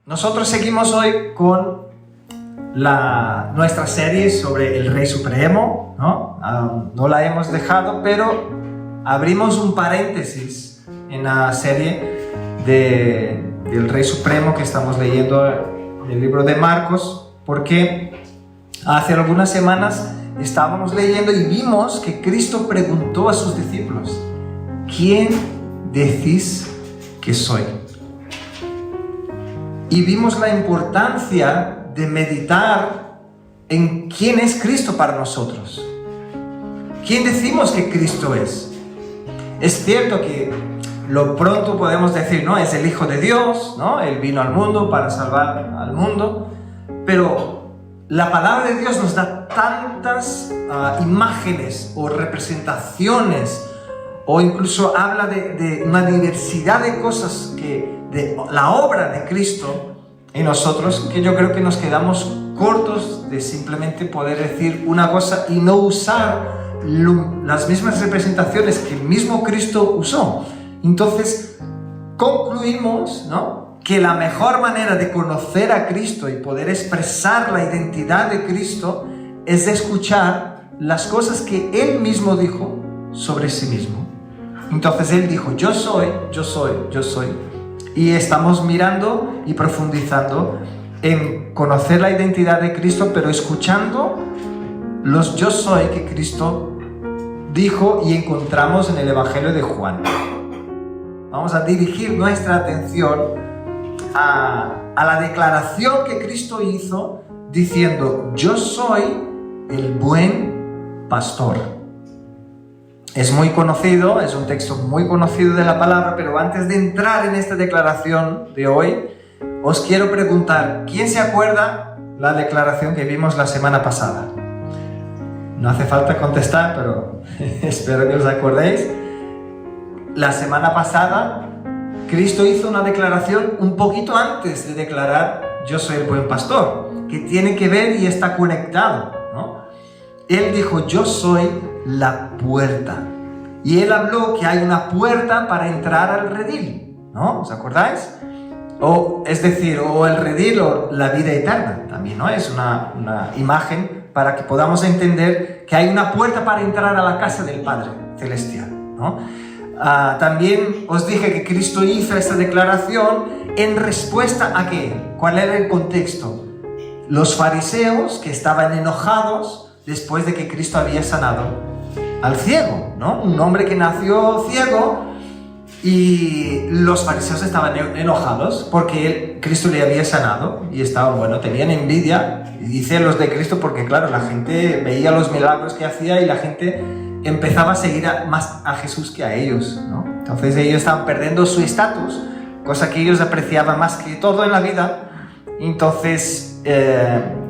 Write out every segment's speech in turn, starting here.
Nosotros seguimos hoy con nuestra serie sobre el Rey Supremo, ¿no? No la hemos dejado, pero abrimos un paréntesis en la serie del Rey Supremo que estamos leyendo en el libro de Marcos, porque hace algunas semanas estábamos leyendo y vimos que Cristo preguntó a sus discípulos: ¿quién decís que soy? Y vimos la importancia de meditar en quién es Cristo para nosotros. ¿Quién decimos que Cristo es? Es cierto que lo pronto podemos decir, ¿no? Es el Hijo de Dios, ¿no? Él vino al mundo para salvar al mundo, pero la palabra de Dios nos da tantas imágenes o representaciones, o incluso habla de una diversidad de cosas de la obra de Cristo en nosotros, que yo creo que nos quedamos cortos de simplemente poder decir una cosa y no usar las mismas representaciones que el mismo Cristo usó. Entonces concluimos, ¿no?, que la mejor manera de conocer a Cristo y poder expresar la identidad de Cristo es de escuchar las cosas que Él mismo dijo sobre sí mismo. Entonces Él dijo: yo soy, yo soy, yo soy. Y estamos mirando y profundizando en conocer la identidad de Cristo, pero escuchando los yo soy que Cristo dijo y encontramos en el Evangelio de Juan. Vamos a dirigir nuestra atención a la declaración que Cristo hizo diciendo: yo soy el buen pastor. Es muy conocido, es un texto muy conocido de la palabra, pero antes de entrar en esta declaración de hoy, os quiero preguntar: ¿quién se acuerda la declaración que vimos la semana pasada? No hace falta contestar, pero espero que os acordéis. La semana pasada, Cristo hizo una declaración un poquito antes de declarar: yo soy el buen pastor, que tiene que ver y está conectado, ¿no? Él dijo: yo soy la puerta. Y Él habló que hay una puerta para entrar al redil, ¿no? ¿Os acordáis? Es decir, el redil o la vida eterna también, ¿no? Es una imagen para que podamos entender que hay una puerta para entrar a la casa del Padre Celestial, ¿no? También os dije que Cristo hizo esta declaración en respuesta a ¿qué? ¿Cuál era el contexto? Los fariseos que estaban enojados después de que Cristo había sanado al ciego, ¿no? Un hombre que nació ciego, y los fariseos estaban enojados porque Cristo le había sanado y estaban, tenían envidia y celos de Cristo, porque claro, la gente veía los milagros que hacía y la gente empezaba a seguir más a Jesús que a ellos, ¿no? Entonces ellos estaban perdiendo su estatus, cosa que ellos apreciaban más que todo en la vida. Entonces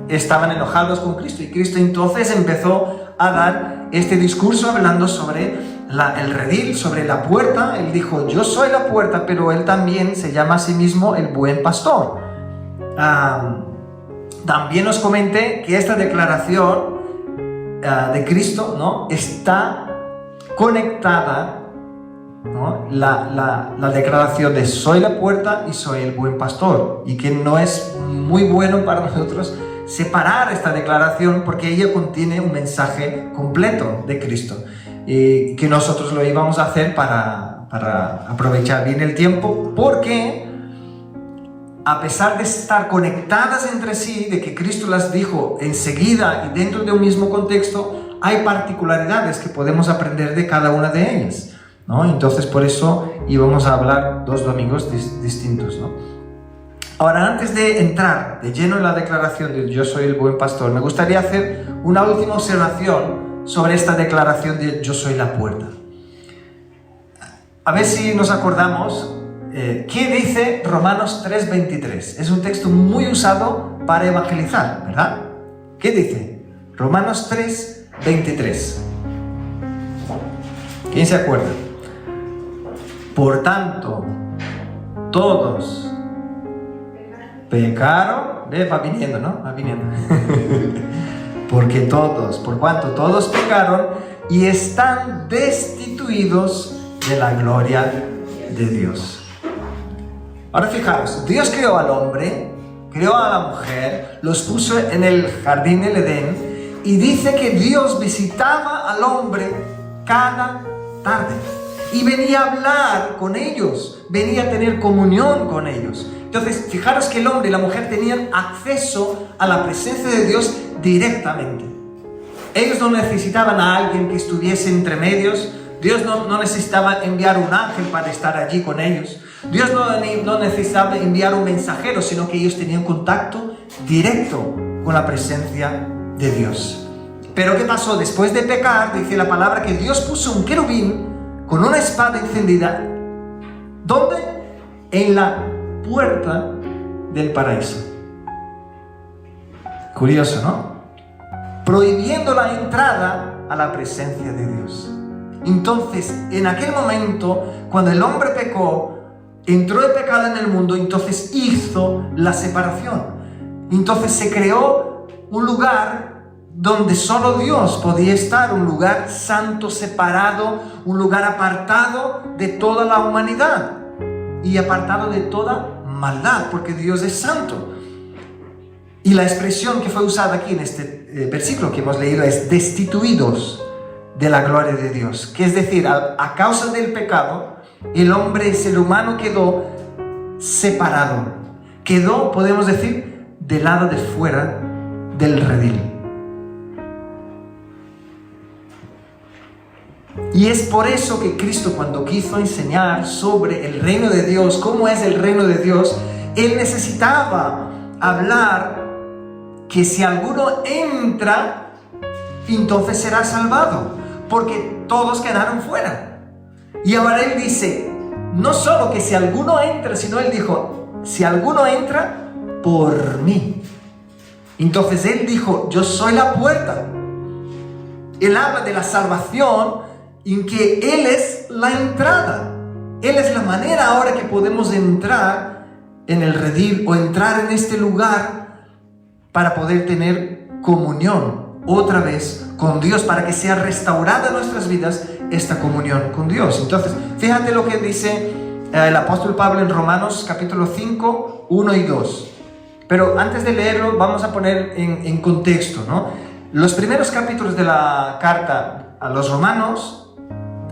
estaban enojados con Cristo, y Cristo entonces empezó a dar este discurso hablando sobre el redil, sobre la puerta. Él dijo: yo soy la puerta, pero Él también se llama a sí mismo el buen pastor. También os comenté que esta declaración de Cristo, ¿no?, está conectada, ¿no?, la declaración de soy la puerta y soy el buen pastor, y que no es muy bueno para nosotros separar esta declaración, porque ella contiene un mensaje completo de Cristo, y que nosotros lo íbamos a hacer para aprovechar bien el tiempo, porque a pesar de estar conectadas entre sí, de que Cristo las dijo enseguida y dentro de un mismo contexto, hay particularidades que podemos aprender de cada una de ellas, ¿no? Entonces por eso íbamos a hablar 2 domingos distintos, ¿no? Ahora, antes de entrar de lleno en la declaración de yo soy el buen pastor, me gustaría hacer una última observación sobre esta declaración de yo soy la puerta. A ver si nos acordamos qué dice Romanos 3:23. Es un texto muy usado para evangelizar, ¿verdad? ¿Qué dice? Romanos 3:23. ¿Quién se acuerda? Por tanto, todos pecaron, va viniendo, ¿no? Va viniendo. Por cuanto todos pecaron y están destituidos de la gloria de Dios. Ahora fijaros, Dios creó al hombre, creó a la mujer, los puso en el jardín del Edén y dice que Dios visitaba al hombre cada tarde y venía a hablar con ellos, venía a tener comunión con ellos. Entonces, fijaros que el hombre y la mujer tenían acceso a la presencia de Dios directamente. Ellos no necesitaban a alguien que estuviese entre medios. Dios no necesitaba enviar un ángel para estar allí con ellos. Dios no necesitaba enviar un mensajero, sino que ellos tenían contacto directo con la presencia de Dios. Pero ¿qué pasó? Después de pecar, dice la palabra que Dios puso un querubín con una espada encendida. ¿Dónde? En la puerta del paraíso. Curioso, ¿no? Prohibiendo la entrada a la presencia de Dios. Entonces, en aquel momento, cuando el hombre pecó, entró el pecado en el mundo, entonces hizo la separación. Entonces se creó un lugar donde solo Dios podía estar, un lugar santo, separado, un lugar apartado de toda la humanidad y apartado de toda maldad, porque Dios es santo. Y la expresión que fue usada aquí en este versículo que hemos leído es destituidos de la gloria de Dios, que es decir, a causa del pecado, el hombre, el ser humano quedó separado, quedó, podemos decir, del lado de fuera del redil. Y es por eso que Cristo, cuando quiso enseñar sobre el reino de Dios, cómo es el reino de Dios, Él necesitaba hablar que si alguno entra, entonces será salvado, porque todos quedaron fuera. Y ahora Él dice, no solo que si alguno entra, sino Él dijo, si alguno entra por mí. Entonces Él dijo, yo soy la puerta. Él habla de la salvación en que Él es la entrada. Él es la manera ahora que podemos entrar en el redil o entrar en este lugar para poder tener comunión otra vez con Dios, para que sea restaurada en nuestras vidas esta comunión con Dios. Entonces, fíjate lo que dice el apóstol Pablo en Romanos capítulo 5, 1 y 2. Pero antes de leerlo, vamos a poner en contexto, ¿no? Los primeros capítulos de la carta a los romanos,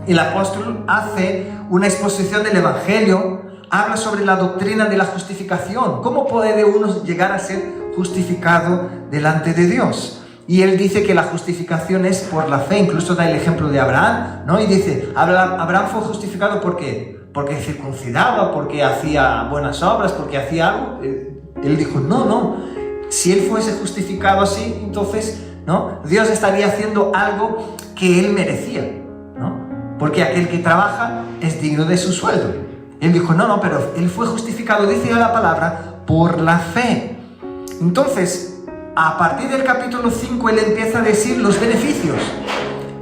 el apóstol hace una exposición del Evangelio, habla sobre la doctrina de la justificación, cómo puede uno llegar a ser justificado delante de Dios. Y él dice que la justificación es por la fe, incluso da el ejemplo de Abraham, ¿no? Y dice, Abraham fue justificado ¿por qué? Porque circuncidaba, porque hacía buenas obras, porque hacía algo. Él dijo, no, si él fuese justificado así, entonces, ¿no? Dios estaría haciendo algo que él merecía, ¿no? Porque aquel que trabaja es digno de su sueldo. Él dijo, no, pero él fue justificado, dice la palabra, por la fe. Entonces, a partir del capítulo 5, él empieza a decir los beneficios.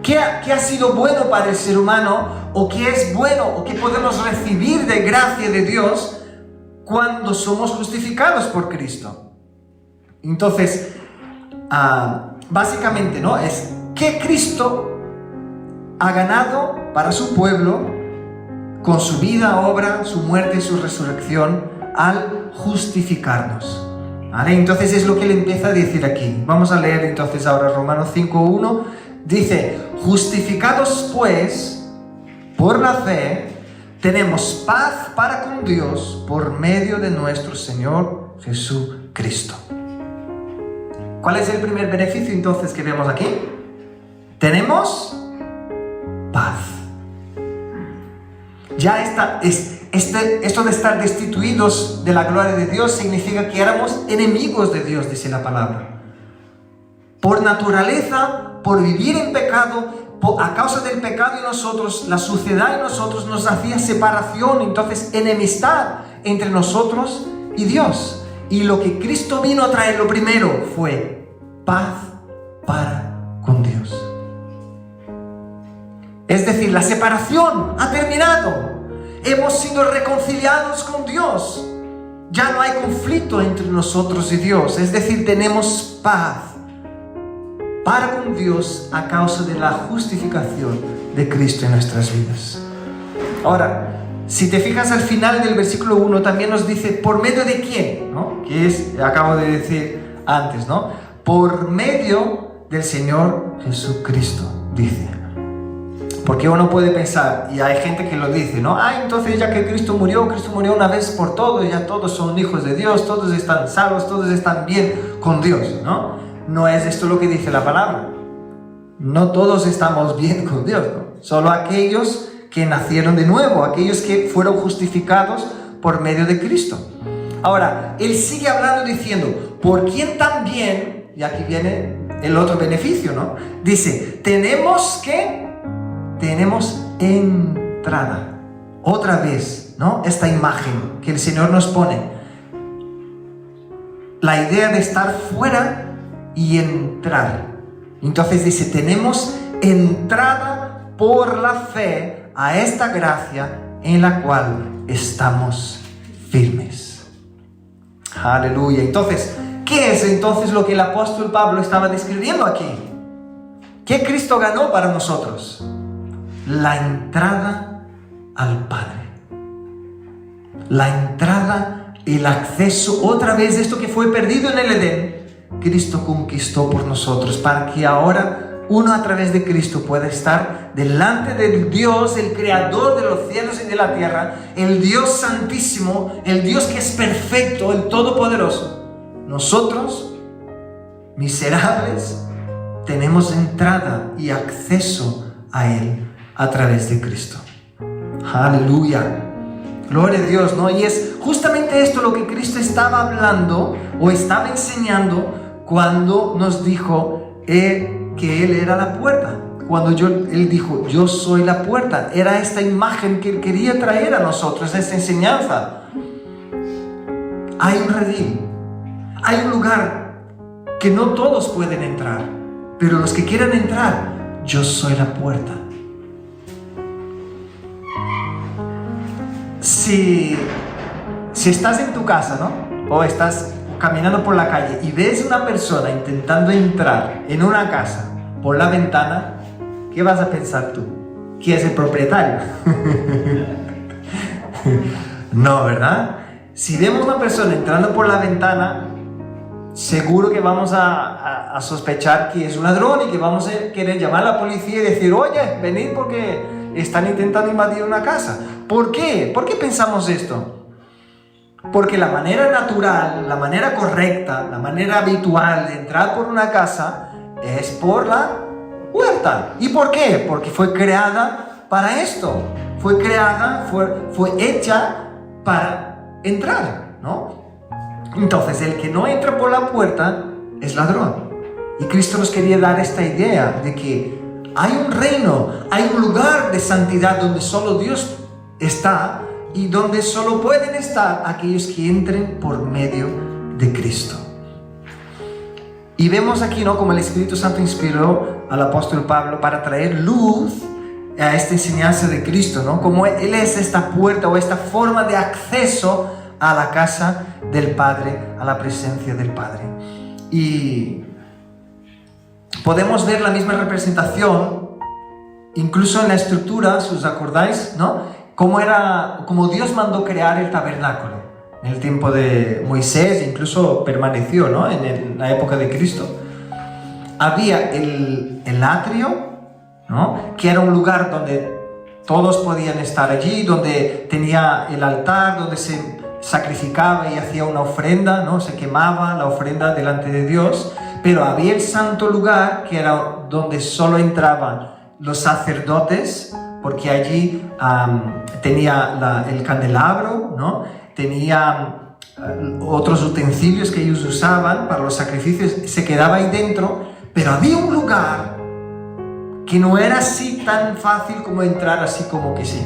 ¿Qué ha sido bueno para el ser humano? ¿O qué es bueno? ¿O qué podemos recibir de gracia de Dios cuando somos justificados por Cristo? Entonces, básicamente, ¿no? Es que Cristo ha ganado para su pueblo con su vida, obra, su muerte y su resurrección al justificarnos. ¿Vale? Entonces es lo que él empieza a decir aquí. Vamos a leer entonces ahora Romanos 5:1. Dice, justificados pues por la fe, tenemos paz para con Dios por medio de nuestro Señor Jesucristo. ¿Cuál es el primer beneficio entonces que vemos aquí? Tenemos paz. Ya está, esto de estar destituidos de la gloria de Dios significa que éramos enemigos de Dios, dice la palabra. Por naturaleza, por vivir en pecado, a causa del pecado en nosotros, la suciedad en nosotros nos hacía separación, entonces enemistad entre nosotros y Dios. Y lo que Cristo vino a traer, lo primero, fue paz para con Dios. Es decir, la separación ha terminado. Hemos sido reconciliados con Dios. Ya no hay conflicto entre nosotros y Dios. Es decir, tenemos paz para con Dios a causa de la justificación de Cristo en nuestras vidas. Ahora, si te fijas al final del versículo 1 también nos dice, ¿por medio de quién? ¿No? Que es, acabo de decir antes, ¿no? Por medio del Señor Jesucristo, dice. Porque uno puede pensar, y hay gente que lo dice, ¿no? Entonces ya que Cristo murió una vez por todos, ya todos son hijos de Dios, todos están salvos, todos están bien con Dios, ¿no? No es esto lo que dice la palabra. No todos estamos bien con Dios, ¿no? Solo aquellos que nacieron de nuevo, aquellos que fueron justificados por medio de Cristo. Ahora, él sigue hablando diciendo, por quien también, y aquí viene el otro beneficio, ¿no? Dice, tenemos entrada. Otra vez, ¿no? Esta imagen que el Señor nos pone. La idea de estar fuera y entrar. Entonces dice, tenemos entrada por la fe a esta gracia en la cual estamos firmes. Aleluya. Entonces, ¿qué es entonces lo que el apóstol Pablo estaba describiendo aquí? ¿Qué Cristo ganó para nosotros? La entrada al Padre. La entrada, el acceso, otra vez esto que fue perdido en el Edén, Cristo conquistó por nosotros, para que ahora uno a través de Cristo pueda estar delante del Dios, el creador de los cielos y de la tierra, el Dios santísimo, el Dios que es perfecto, el todopoderoso. Nosotros, miserables, tenemos entrada y acceso a Él a través de Cristo. Aleluya. Gloria a Dios, ¿no? Y es justamente esto lo que Cristo estaba hablando o estaba enseñando cuando nos dijo que Él era la puerta. Cuando Él dijo, yo soy la puerta. Era esta imagen que Él quería traer a nosotros, esta enseñanza. Hay un redil, hay un lugar que no todos pueden entrar, pero los que quieran entrar, yo soy la puerta. Si estás en tu casa, ¿no? O estás caminando por la calle y ves una persona intentando entrar en una casa por la ventana, ¿qué vas a pensar tú? ¿Quién es el propietario? No, ¿verdad? Si vemos una persona entrando por la ventana, seguro que vamos a sospechar que es un ladrón y que vamos a querer llamar a la policía y decir, oye, venid porque están intentando invadir una casa. ¿Por qué? ¿Por qué pensamos esto? Porque la manera natural, la manera correcta, la manera habitual de entrar por una casa es por la puerta. ¿Y por qué? Porque fue creada para esto. Fue creada, fue hecha para entrar, ¿no? Entonces, el que no entra por la puerta es ladrón. Y Cristo nos quería dar esta idea de que hay un reino, hay un lugar de santidad donde solo Dios está y donde solo pueden estar aquellos que entren por medio de Cristo. Y vemos aquí, ¿no?, como el Espíritu Santo inspiró al apóstol Pablo para traer luz a esta enseñanza de Cristo, ¿no? Como Él es esta puerta o esta forma de acceso a la casa del Padre, a la presencia del Padre. Y podemos ver la misma representación incluso en la estructura, si os acordáis, ¿no? Como Dios mandó crear el tabernáculo en el tiempo de Moisés, incluso permaneció, ¿no?, en la época de Cristo. Había el atrio, ¿no?, que era un lugar donde todos podían estar allí, donde tenía el altar, donde se sacrificaba y hacía una ofrenda, ¿no?, se quemaba la ofrenda delante de Dios. Pero había el santo lugar, que era donde solo entraban los sacerdotes, porque allí tenía el candelabro, ¿no?, tenía otros utensilios que ellos usaban para los sacrificios, se quedaba ahí dentro. Pero había un lugar que no era así tan fácil como entrar así como que sí.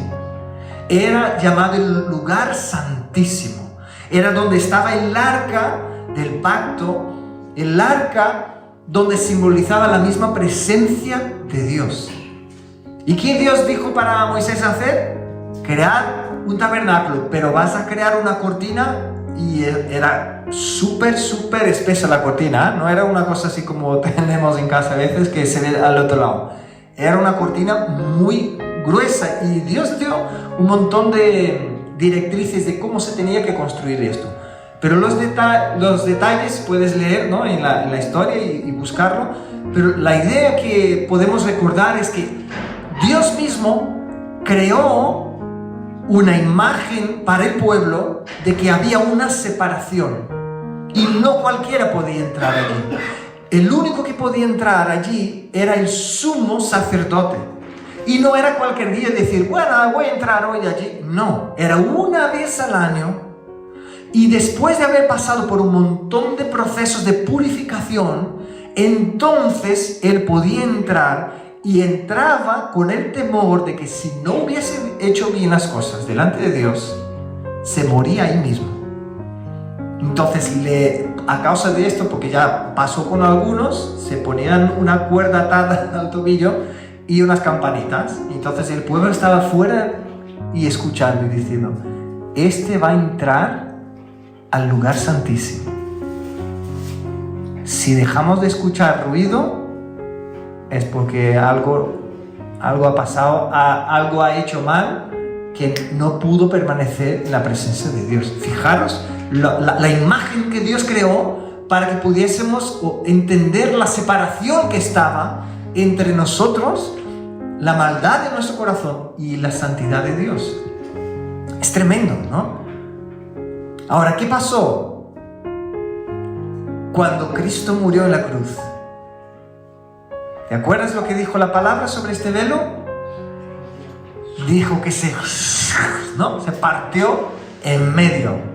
Era llamado el lugar santísimo. Era donde estaba el arca del pacto, el arca donde simbolizaba la misma presencia de Dios. ¿Y qué Dios dijo para Moisés hacer? Crear un tabernáculo, pero vas a crear una cortina. Y era súper espesa la cortina, ¿eh? No era una cosa así como tenemos en casa a veces que se ve al otro lado. Era una cortina muy gruesa y Dios dio un montón de directrices de cómo se tenía que construir esto. Pero los detalles puedes leer, ¿no?, en la historia y buscarlo. Pero la idea que podemos recordar es que Dios mismo creó una imagen para el pueblo de que había una separación y no cualquiera podía entrar allí. El único que podía entrar allí era el sumo sacerdote. Y no era cualquier día decir, bueno, voy a entrar hoy allí. No, era una vez al año. Y después de haber pasado por un montón de procesos de purificación, entonces él podía entrar y entraba con el temor de que si no hubiese hecho bien las cosas delante de Dios, se moría ahí mismo. Entonces, a causa de esto, porque ya pasó con algunos, se ponían una cuerda atada al tobillo y unas campanitas. Entonces el pueblo estaba fuera y escuchando y diciendo, este va a entrar al lugar santísimo. Si dejamos de escuchar ruido, es porque algo ha pasado, algo ha hecho mal, que no pudo permanecer en la presencia de Dios. Fijaros la imagen que Dios creó para que pudiésemos entender la separación que estaba entre nosotros, la maldad de nuestro corazón y la santidad de Dios. Es tremendo, ¿no? Ahora, ¿qué pasó cuando Cristo murió en la cruz? ¿Te acuerdas lo que dijo la palabra sobre este velo? Dijo que se partió en medio.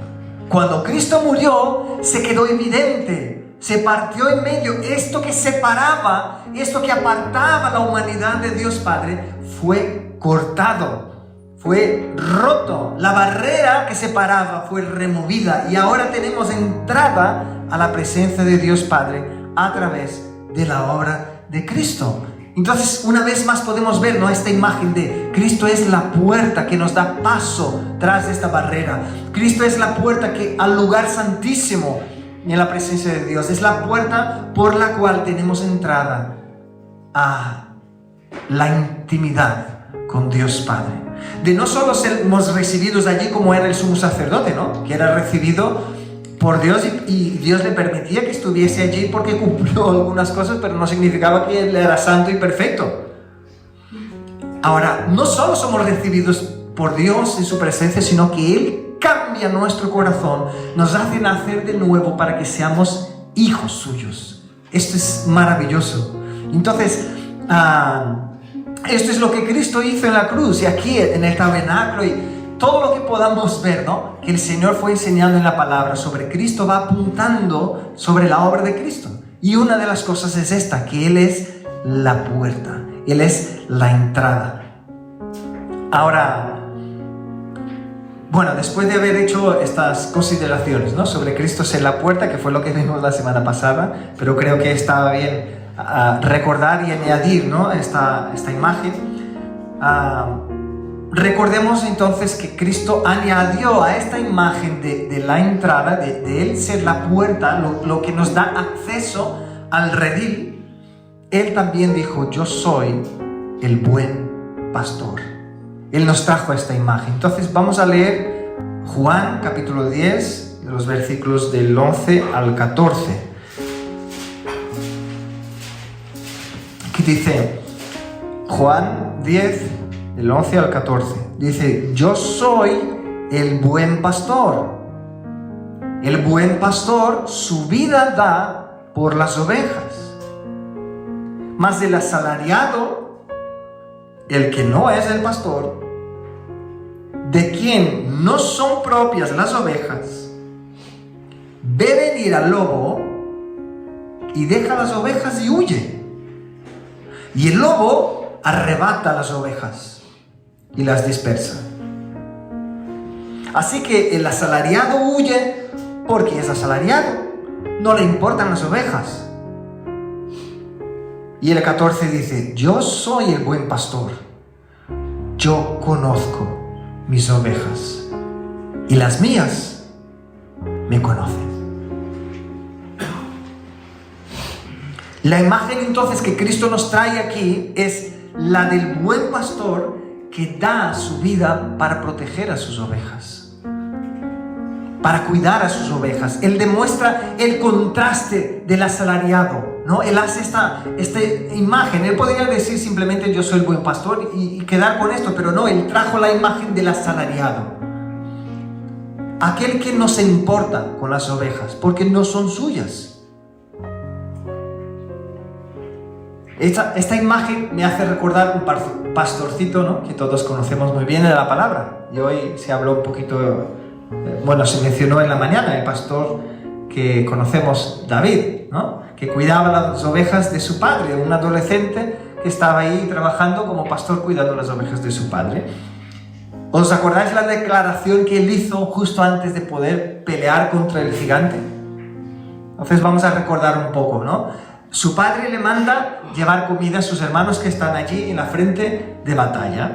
Cuando Cristo murió, se quedó evidente, se partió en medio. Esto que separaba, esto que apartaba la humanidad de Dios Padre, fue cortado, fue roto. La barrera que separaba fue removida y ahora tenemos entrada a la presencia de Dios Padre a través de la obra de Cristo. Entonces, una vez más podemos ver, ¿no?, esta imagen de Cristo es la puerta que nos da paso tras esta barrera. Cristo es la puerta que al lugar santísimo en la presencia de Dios. Es la puerta por la cual tenemos entrada a la intimidad con Dios Padre. De no solo sermos recibidos allí como era el sumo sacerdote, ¿no?, que era recibido por Dios y Dios le permitía que estuviese allí porque cumplió algunas cosas, pero no significaba que él era santo y perfecto. Ahora, no solo somos recibidos por Dios en su presencia, sino que Él cambia nuestro corazón, nos hace nacer de nuevo para que seamos hijos suyos. Esto es maravilloso. Entonces, esto es lo que Cristo hizo en la cruz y aquí en el tabernáculo y todo lo que podamos ver, ¿no?, que el Señor fue enseñando en la palabra sobre Cristo, va apuntando sobre la obra de Cristo. Y una de las cosas es esta, que Él es la puerta, Él es la entrada. Ahora, bueno, después de haber hecho estas consideraciones, ¿no?, sobre Cristo ser la puerta, que fue lo que vimos la semana pasada, pero creo que estaba bien recordar y añadir, ¿no?, esta imagen. Recordemos entonces que Cristo añadió a esta imagen de la entrada, de Él ser la puerta, lo que nos da acceso al redil. Él también dijo, yo soy el buen pastor. Él nos trajo esta imagen. Entonces vamos a leer Juan capítulo 10, de los versículos del 11 al 14. Aquí dice Juan 10, del 11 al 14, dice, yo soy el buen pastor. El buen pastor su vida da por las ovejas. Mas el asalariado, el que no es el pastor, de quien no son propias las ovejas, ve venir al lobo y deja las ovejas y huye. Y el lobo arrebata las ovejas y las dispersa. Así que el asalariado huye porque es asalariado, no le importan las ovejas. Y el 14 dice, yo soy el buen pastor, yo conozco mis ovejas y las mías me conocen. La imagen entonces que Cristo nos trae aquí es la del buen pastor que da su vida para proteger a sus ovejas, para cuidar a sus ovejas. Él demuestra el contraste del asalariado, ¿no? Él hace esta imagen. Él podría decir simplemente yo soy el buen pastor y quedar con esto, pero no, él trajo la imagen del asalariado. Aquel que no se importa con las ovejas porque no son suyas. Esta imagen me hace recordar un pastorcito, ¿no? Que todos conocemos muy bien de la palabra. Y hoy se habló un poquito, se mencionó en la mañana el pastor que conocemos, David, ¿no? Que cuidaba las ovejas de su padre, un adolescente que estaba ahí trabajando como pastor cuidando las ovejas de su padre. ¿Os acordáis la declaración que él hizo justo antes de poder pelear contra el gigante? Entonces vamos a recordar un poco, ¿no? Su padre le manda llevar comida a sus hermanos que están allí en la frente de batalla.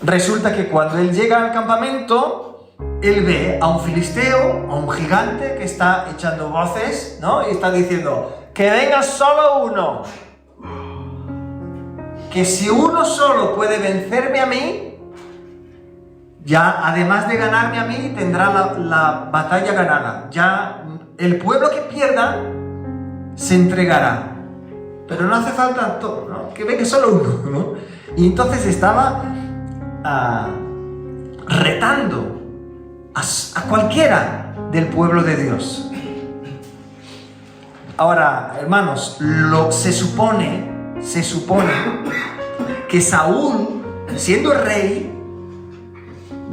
Resulta que cuando él llega al campamento, él ve a un filisteo, a un gigante que está echando voces, ¿no? Y está diciendo, que venga solo uno. Que si uno solo puede vencerme a mí, ya además de ganarme a mí, tendrá la batalla ganada. Ya el pueblo que pierda se entregará. Pero no hace falta todo, ¿no? Que venga solo uno, ¿no? Y entonces estaba retando a cualquiera del pueblo de Dios. Ahora, hermanos, se supone que Saúl, siendo rey,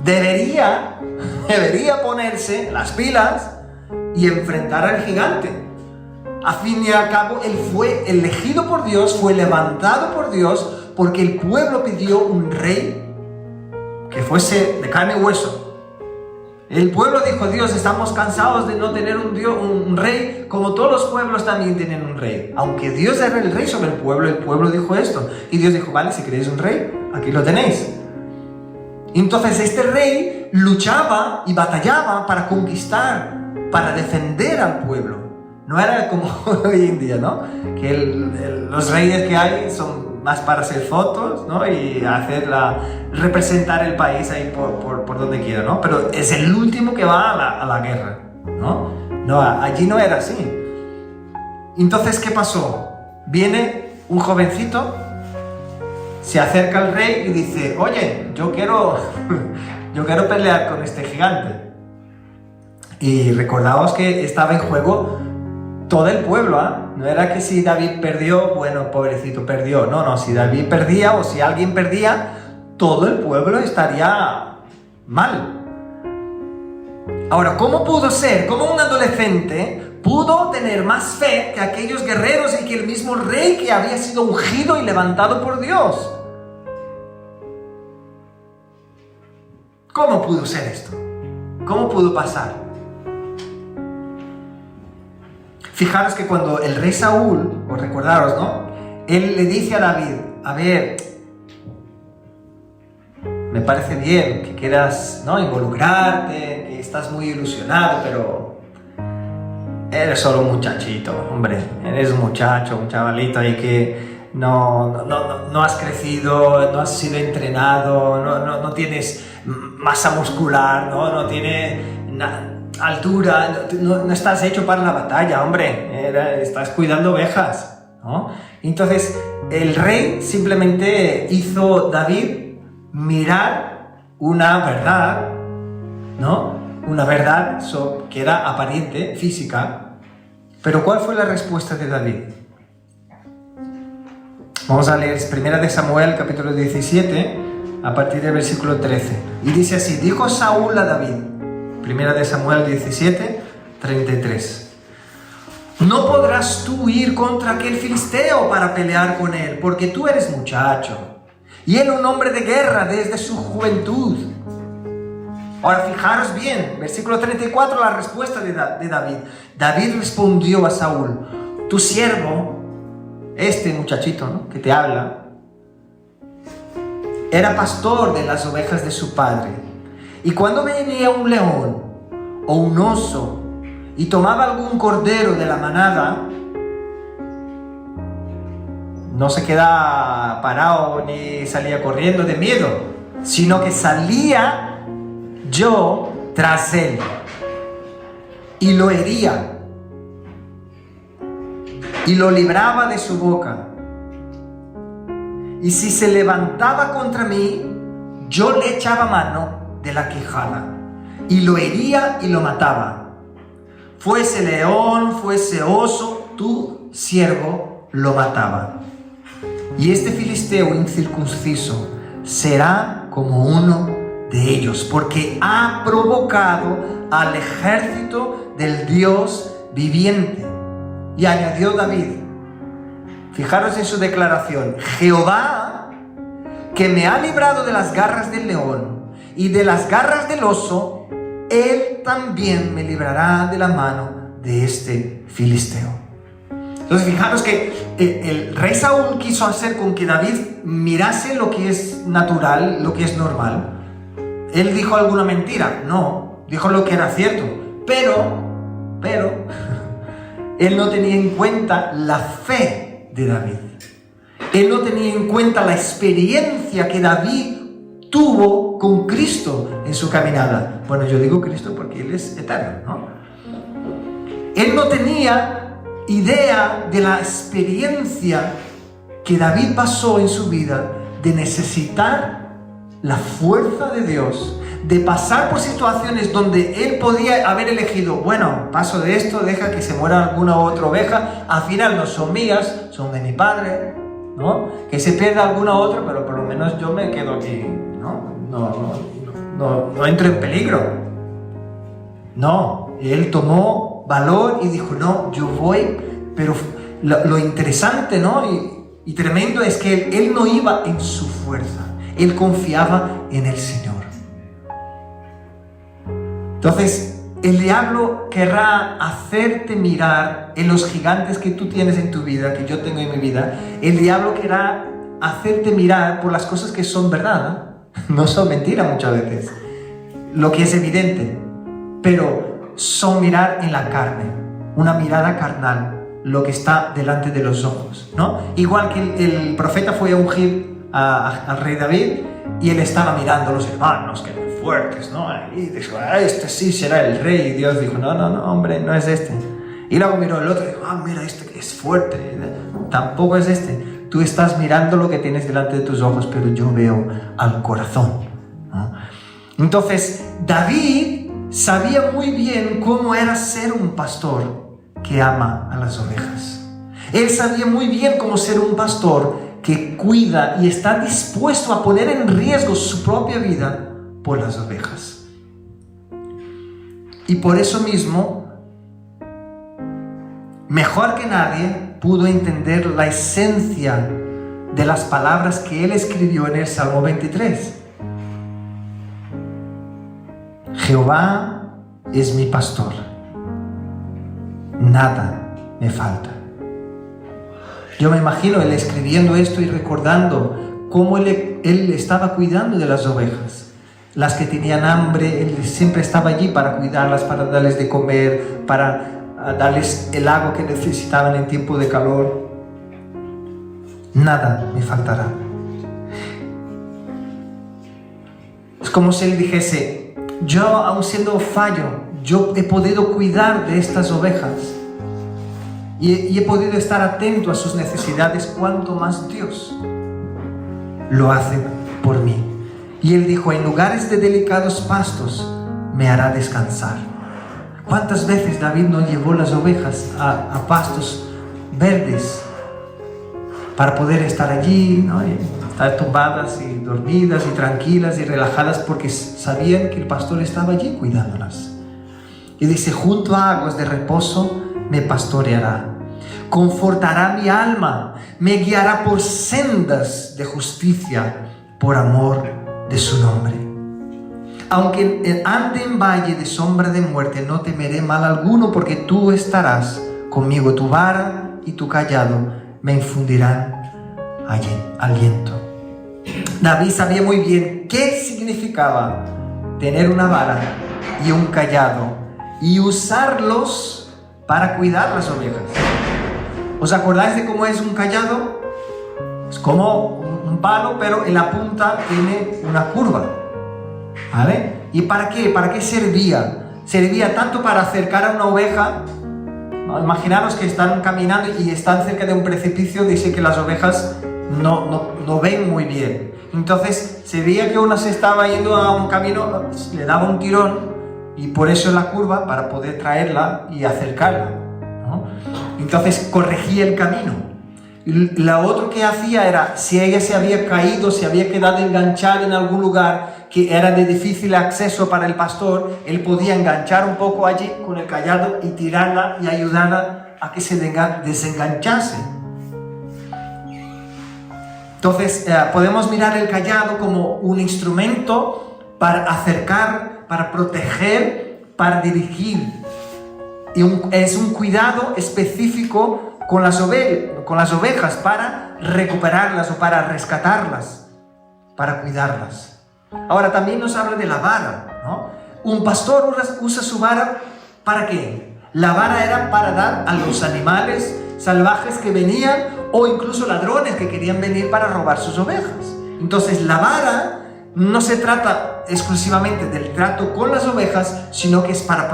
debería ponerse las pilas y enfrentar al gigante. A fin y al cabo, él fue elegido por Dios, fue levantado por Dios, porque el pueblo pidió un rey que fuese de carne y hueso. El pueblo dijo, Dios, estamos cansados de no tener un rey, como todos los pueblos también tienen un rey. Aunque Dios era el rey sobre el pueblo dijo esto. Y Dios dijo, vale, si queréis un rey, aquí lo tenéis. Entonces este rey luchaba y batallaba para conquistar, para defender al pueblo. No era como hoy en día, ¿no? Que los reyes que hay son más para hacer fotos, ¿no? Y representar el país ahí por donde quiera, ¿no? Pero es el último que va a la guerra, ¿no? No, allí no era así. Entonces, ¿qué pasó? Viene un jovencito, se acerca al rey y dice, oye, yo quiero pelear con este gigante. Y recordaos que estaba en juego todo el pueblo, ¿eh? No era que si David perdió, bueno, pobrecito, perdió. No, si David perdía o si alguien perdía, todo el pueblo estaría mal. Ahora, ¿cómo pudo ser? ¿Cómo un adolescente pudo tener más fe que aquellos guerreros y que el mismo rey que había sido ungido y levantado por Dios? ¿Cómo pudo ser esto? ¿Cómo pudo pasar? Fijaros que cuando el rey Saúl, os recordaros, ¿no? Él le dice a David, a ver, me parece bien que quieras, ¿no? Involucrarte, que estás muy ilusionado, pero eres solo un muchachito, hombre. Eres un muchacho, un chavalito ahí que no has crecido, no has sido entrenado, no tienes masa muscular, no tienes altura, no estás hecho para la batalla, hombre. Estás cuidando ovejas, ¿no? Entonces el rey simplemente hizo David mirar una verdad, ¿no? Una verdad que era aparente, física. Pero ¿cuál fue la respuesta de David? Vamos a leer 1 de Samuel, capítulo 17, a partir del versículo 13. Y dice así, dijo Saúl a David, 1 de Samuel 17, 33. No podrás tú ir contra aquel filisteo para pelear con él, porque tú eres muchacho, y él un hombre de guerra desde su juventud. Ahora fijaros bien, versículo 34, la respuesta de David. David respondió a Saúl, tu siervo, este muchachito, ¿no? que te habla, era pastor de las ovejas de su padre. Y cuando venía un león o un oso y tomaba algún cordero de la manada, no se queda parado ni salía corriendo de miedo, sino que salía yo tras él y lo hería y lo libraba de su boca. Y si se levantaba contra mí, yo le echaba mano de la quijada y lo hería y lo mataba. Fuese león, fuese oso, tu siervo lo mataba. Y este filisteo incircunciso será como uno de ellos, porque ha provocado al ejército del Dios viviente. Y añadió David, fijaros en su declaración, Jehová, que me ha librado de las garras del león y de las garras del oso, Él también me librará de la mano de este filisteo. Entonces fijaros que el rey Saúl quiso hacer con que David mirase lo que es natural, lo que es normal. Él dijo alguna mentira, no, dijo lo que era cierto, pero él no tenía en cuenta la fe de David. Él no tenía en cuenta la experiencia que David tuvo con Cristo en su caminada. Bueno, yo digo Cristo porque Él es eterno, ¿no? Él no tenía idea de la experiencia que David pasó en su vida de necesitar la fuerza de Dios, de pasar por situaciones donde él podía haber elegido, bueno, paso de esto, deja que se muera alguna otra oveja, al final no son mías, son de mi padre, ¿no? Que se pierda alguna otra, pero por lo menos yo me quedo aquí, no entro en peligro. No, él tomó valor y dijo, no, yo voy, pero lo interesante, ¿no? y tremendo es que él no iba en su fuerza, él confiaba en el Señor. Entonces, el diablo querrá hacerte mirar en los gigantes que tú tienes en tu vida, que yo tengo en mi vida. El diablo querrá hacerte mirar por las cosas que son verdad, no son mentiras muchas veces, lo que es evidente, pero son mirar en la carne, una mirada carnal, lo que está delante de los ojos, ¿no? Igual que el profeta fue a ungir al rey David y él estaba mirando a los hermanos que eran fuertes, ¿no? Y dijo, este sí será el rey. Y Dios dijo, no, hombre, no es este. Y luego miró el otro y dijo, mira, este que es fuerte. Tampoco es este. Tú estás mirando lo que tienes delante de tus ojos, pero yo veo al corazón, ¿no? Entonces, David sabía muy bien cómo era ser un pastor que ama a las ovejas. Él sabía muy bien cómo ser un pastor que cuida y está dispuesto a poner en riesgo su propia vida por las ovejas. Y por eso mismo, mejor que nadie, pudo entender la esencia de las palabras que él escribió en el Salmo 23. Jehová es mi pastor, nada me falta. Yo me imagino él escribiendo esto y recordando cómo él estaba cuidando de las ovejas. Las que tenían hambre, él siempre estaba allí para cuidarlas, para darles de comer, para darles el agua que necesitaban en tiempo de calor. Nada me faltará. Es como si él dijese, yo aun siendo fallo, yo he podido cuidar de estas ovejas. Y he podido estar atento a sus necesidades, cuanto más Dios lo hace por mí. Y él dijo, en lugares de delicados pastos me hará descansar. ¿Cuántas veces David no llevó las ovejas a pastos verdes para poder estar allí, ¿no? Y estar tumbadas y dormidas y tranquilas y relajadas porque sabían que el pastor estaba allí cuidándolas? Y dice, junto a aguas de reposo me pastoreará, confortará mi alma, me guiará por sendas de justicia por amor de su nombre. Aunque ande en valle de sombra de muerte, no temeré mal alguno, porque tú estarás conmigo, tu vara y tu callado me infundirán aliento. David sabía muy bien qué significaba tener una vara y un callado y usarlos para cuidar las ovejas. ¿Os acordáis de cómo es un callado? Es como un palo, pero en la punta tiene una curva, ¿vale? ¿Y para qué? ¿Para qué servía? Servía tanto para acercar a una oveja. Imaginaros que están caminando y están cerca de un precipicio. Dice que las ovejas no ven muy bien. Entonces se veía que uno se estaba yendo a un camino, le daba un tirón, y por eso la curva, para poder traerla y acercarla, ¿no? Entonces corregía el camino. Y lo otro que hacía era, si ella se había caído, se había quedado enganchada en algún lugar que era de difícil acceso para el pastor, él podía enganchar un poco allí con el cayado y tirarla y ayudarla a que se desenganchase. Entonces podemos mirar el cayado como un instrumento para acercar, para proteger, para dirigir. Y es un cuidado específico con las ovejas para recuperarlas o para rescatarlas, para cuidarlas. Ahora también nos habla de la vara, ¿no? Un pastor usa su vara ¿para qué? La vara era para dar a los animales salvajes que venían, o incluso ladrones que querían venir para robar sus ovejas. Entonces la vara no se trata exclusivamente del trato con las ovejas, sino que es para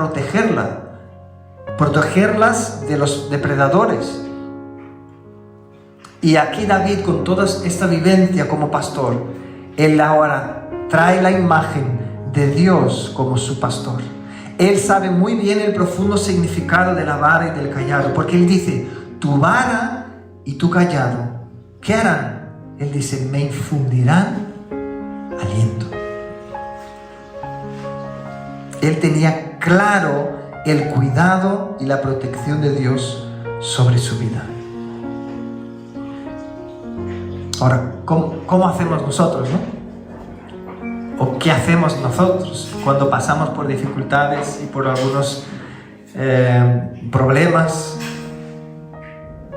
protegerlas de los depredadores. Y aquí David, con toda esta vivencia como pastor, él ahora trae la imagen de Dios como su pastor. Él sabe muy bien el profundo significado de la vara y del cayado, porque él dice: tu vara y tu cayado, ¿qué harán? Él dice: me infundirán aliento. Él tenía claro el cuidado y la protección de Dios sobre su vida. Ahora, ¿cómo hacemos nosotros, no? ¿O qué hacemos nosotros cuando pasamos por dificultades y por algunos problemas?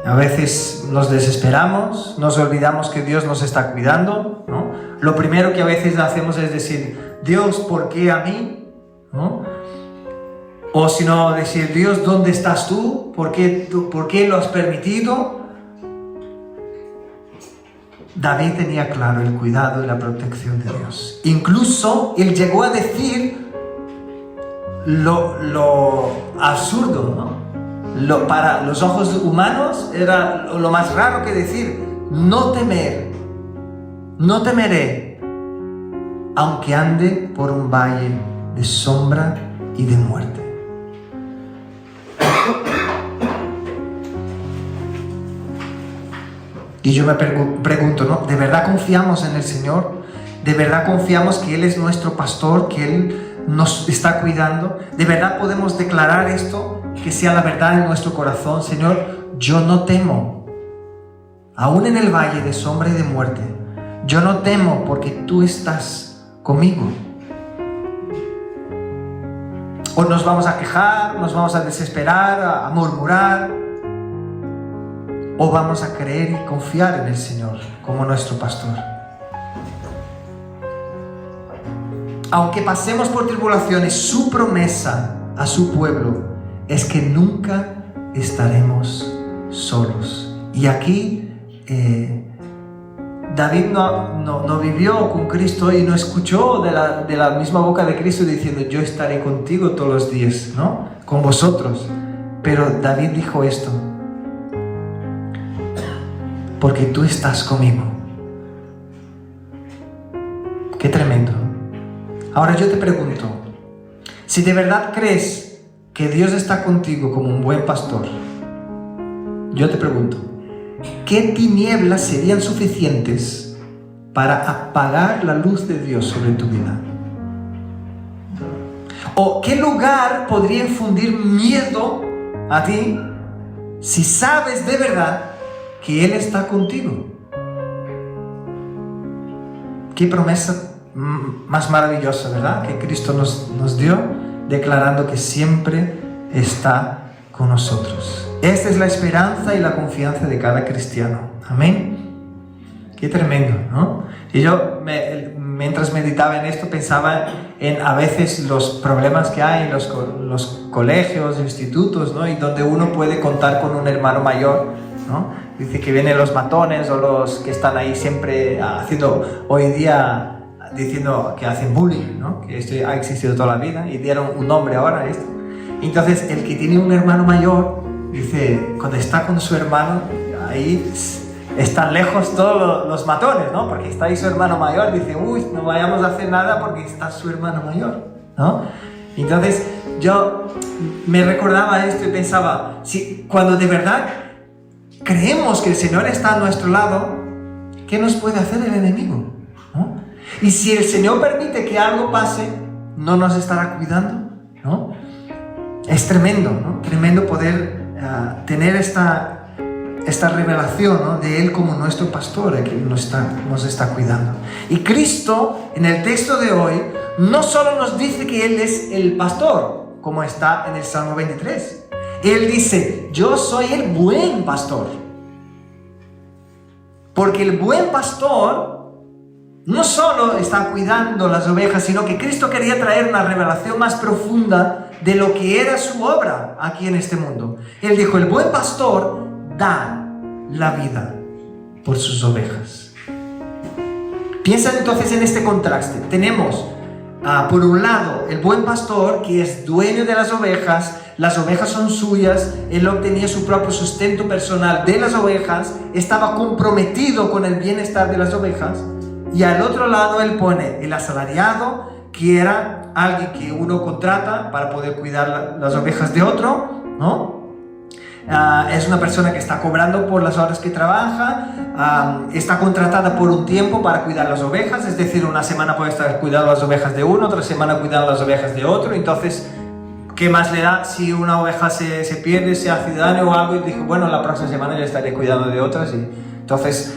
A veces nos desesperamos, nos olvidamos que Dios nos está cuidando, ¿no? Lo primero que a veces hacemos es decir: Dios, ¿por qué a mí? ¿No? O si no, decir: Dios, ¿dónde estás tú? ¿Por qué lo has permitido? David tenía claro el cuidado y la protección de Dios. Incluso él llegó a decir lo absurdo, ¿no? Para los ojos humanos era lo más raro que decir: no temeré, aunque ande por un valle de sombra y de muerte. Y yo me pregunto, ¿no? ¿De verdad confiamos en el Señor? ¿De verdad confiamos que Él es nuestro pastor, que Él nos está cuidando? ¿De verdad podemos declarar esto? Que sea la verdad en nuestro corazón: Señor, yo no temo, aún en el valle de sombra y de muerte. Yo no temo porque tú estás conmigo. O nos vamos a quejar, nos vamos a desesperar, a murmurar, o vamos a creer y confiar en el Señor como nuestro pastor. Aunque pasemos por tribulaciones, su promesa a su pueblo es que nunca estaremos solos. Y aquí David no vivió con Cristo y no escuchó de la misma boca de Cristo diciendo: yo estaré contigo todos los días, ¿no? Con vosotros. Pero David dijo esto: porque tú estás conmigo. Qué tremendo. Ahora yo te pregunto, si de verdad crees que Dios está contigo como un buen pastor, yo te pregunto, ¿qué tinieblas serían suficientes para apagar la luz de Dios sobre tu vida? ¿O qué lugar podría infundir miedo a ti si sabes de verdad que Él está contigo? Qué promesa más maravillosa, ¿verdad? Que Cristo nos dio, declarando que siempre está con nosotros. Esta es la esperanza y la confianza de cada cristiano. Amén. Qué tremendo, ¿no? Y yo, mientras meditaba en esto, pensaba en a veces los problemas que hay en los colegios, institutos, ¿no? Y donde uno puede contar con un hermano mayor, ¿no? Dice que vienen los matones o los que están ahí siempre haciendo, hoy día, diciendo que hacen bullying, ¿no? Que esto ha existido toda la vida y dieron un nombre ahora a esto. Entonces, el que tiene un hermano mayor, dice, cuando está con su hermano, ahí están lejos todos los matones, ¿no? Porque está ahí su hermano mayor, dice, uy, no vayamos a hacer nada porque está su hermano mayor, ¿no? Entonces, yo me recordaba esto y pensaba, si cuando de verdad creemos que el Señor está a nuestro lado, ¿qué nos puede hacer el enemigo? ¿No? Y si el Señor permite que algo pase, ¿no nos estará cuidando? ¿No? Es tremendo, ¿no? Tremendo poder tener esta revelación, ¿no? De Él como nuestro pastor, que nos está cuidando. Y Cristo, en el texto de hoy, no solo nos dice que Él es el pastor, como está en el Salmo 23. Él dice, yo soy el buen pastor. Porque el buen pastor no solo está cuidando las ovejas, sino que Cristo quería traer una revelación más profunda de lo que era su obra aquí en este mundo. Él dijo, el buen pastor da la vida por sus ovejas. Piensa entonces en este contraste. Tenemos, por un lado, el buen pastor que es dueño de las ovejas son suyas, él obtenía su propio sustento personal de las ovejas, estaba comprometido con el bienestar de las ovejas, y al otro lado él pone el asalariado, que era alguien que uno contrata para poder cuidar las ovejas de otro, ¿no? Es una persona que está cobrando por las horas que trabaja, está contratada por un tiempo para cuidar las ovejas, es decir, una semana puede estar cuidando las ovejas de uno, otra semana cuidando las ovejas de otro. Entonces, ¿qué más le da si una oveja se pierde, se hace daño o algo? Y dijo, bueno, la próxima semana ya estaré cuidando de otras. Y entonces,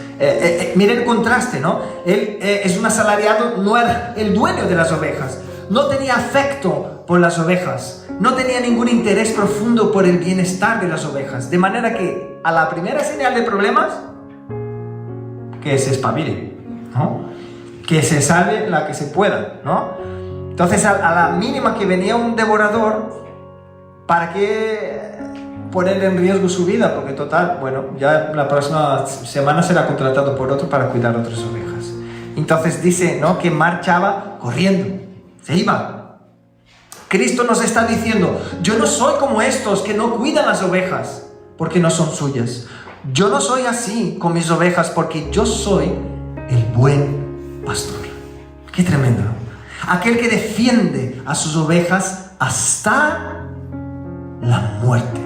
miren el contraste, ¿no? Él es un asalariado, no era el dueño de las ovejas, no tenía afecto por las ovejas, no tenía ningún interés profundo por el bienestar de las ovejas, de manera que a la primera señal de problemas, que se espabile, ¿no? Que se salve la que se pueda, ¿no? Entonces, a la mínima que venía un devorador, ¿para qué poner en riesgo su vida? Porque total, bueno, ya la próxima semana será contratado por otro para cuidar otras ovejas. Entonces dice, ¿no?, que marchaba corriendo, se iba. Cristo nos está diciendo, yo no soy como estos que no cuidan las ovejas porque no son suyas. Yo no soy así con mis ovejas porque yo soy el buen pastor. Qué tremendo, ¿no? Aquel que defiende a sus ovejas hasta la muerte.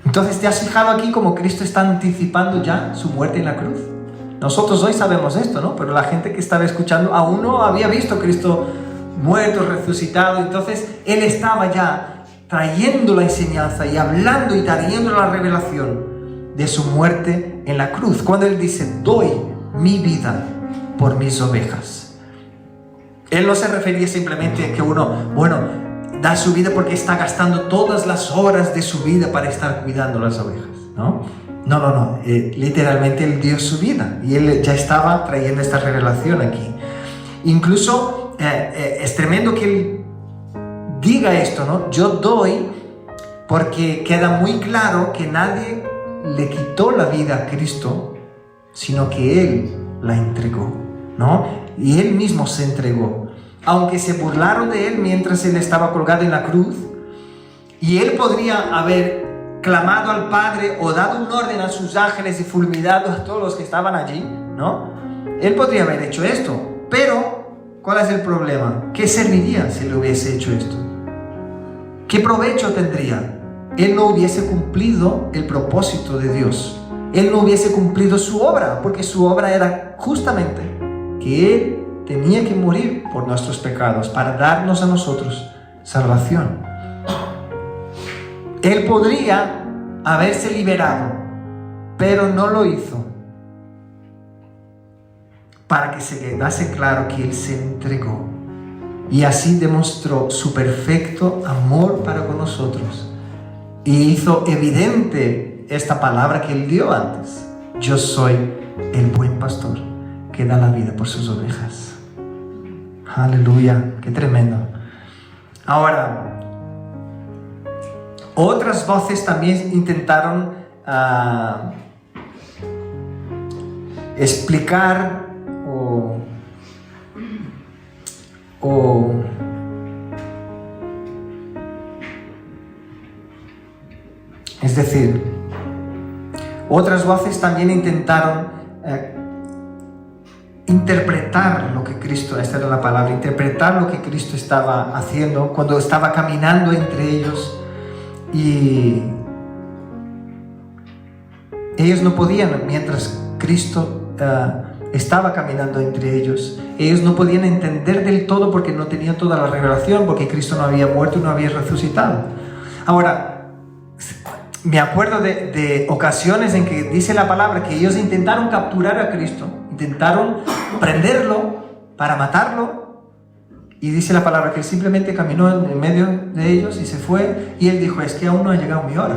Entonces, ¿te has fijado aquí cómo Cristo está anticipando ya su muerte en la cruz? Nosotros hoy sabemos esto, ¿no? Pero la gente que estaba escuchando aún no había visto a Cristo muerto, resucitado. Entonces, Él estaba ya trayendo la enseñanza y hablando y trayendo la revelación de su muerte en la cruz. Cuando Él dice, doy mi vida por mis ovejas. Él no se refería simplemente a que uno, da su vida porque está gastando todas las horas de su vida para estar cuidando las ovejas, ¿no? No. Literalmente Él dio su vida y Él ya estaba trayendo esta revelación aquí. Incluso es tremendo que Él diga esto, ¿no? Yo doy, porque queda muy claro que nadie le quitó la vida a Cristo, sino que Él la entregó, ¿no? Y Él mismo se entregó. Aunque se burlaron de Él mientras Él estaba colgado en la cruz, y Él podría haber clamado al Padre o dado un orden a sus ángeles y fulminado a todos los que estaban allí, ¿no? Él podría haber hecho esto, pero ¿cuál es el problema? ¿Qué serviría si Él hubiese hecho esto? ¿Qué provecho tendría? Él no hubiese cumplido el propósito de Dios. Él no hubiese cumplido su obra, porque su obra era justamente que Él tenía que morir por nuestros pecados para darnos a nosotros salvación. Él podría haberse liberado, pero no lo hizo, para que se quedase claro que Él se entregó y así demostró su perfecto amor para con nosotros y hizo evidente esta palabra que Él dio antes: yo soy el buen pastor que da la vida por sus ovejas. Aleluya, qué tremendo. Ahora, otras voces también intentaron explicar es decir, otras voces también intentaron interpretar lo que Cristo, esta era la palabra, interpretar lo que Cristo estaba haciendo cuando estaba caminando entre ellos, y ellos no podían, mientras Cristo estaba caminando entre ellos, ellos no podían entender del todo porque no tenían toda la revelación, porque Cristo no había muerto y no había resucitado. Ahora, me acuerdo de ocasiones en que dice la palabra que ellos intentaron capturar a Cristo, intentaron prenderlo para matarlo, y dice la palabra que él simplemente caminó en medio de ellos y se fue, y él dijo: es que aún no ha llegado mi hora,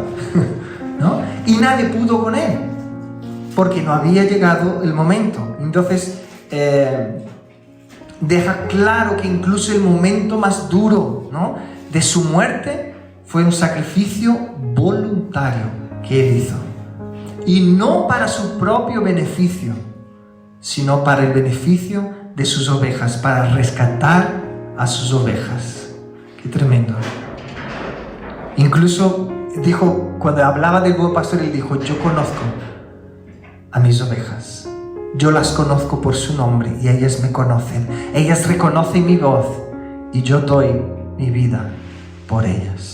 ¿no? Y nadie pudo con él porque no había llegado el momento. Entonces deja claro que incluso el momento más duro, ¿no?, de su muerte fue un sacrificio voluntario que él hizo, y no para su propio beneficio, sino para el beneficio de sus ovejas, para rescatar a sus ovejas. Qué tremendo. Incluso dijo, cuando hablaba del buen pastor, él dijo: yo conozco a mis ovejas, yo las conozco por su nombre y ellas me conocen, ellas reconocen mi voz y yo doy mi vida por ellas.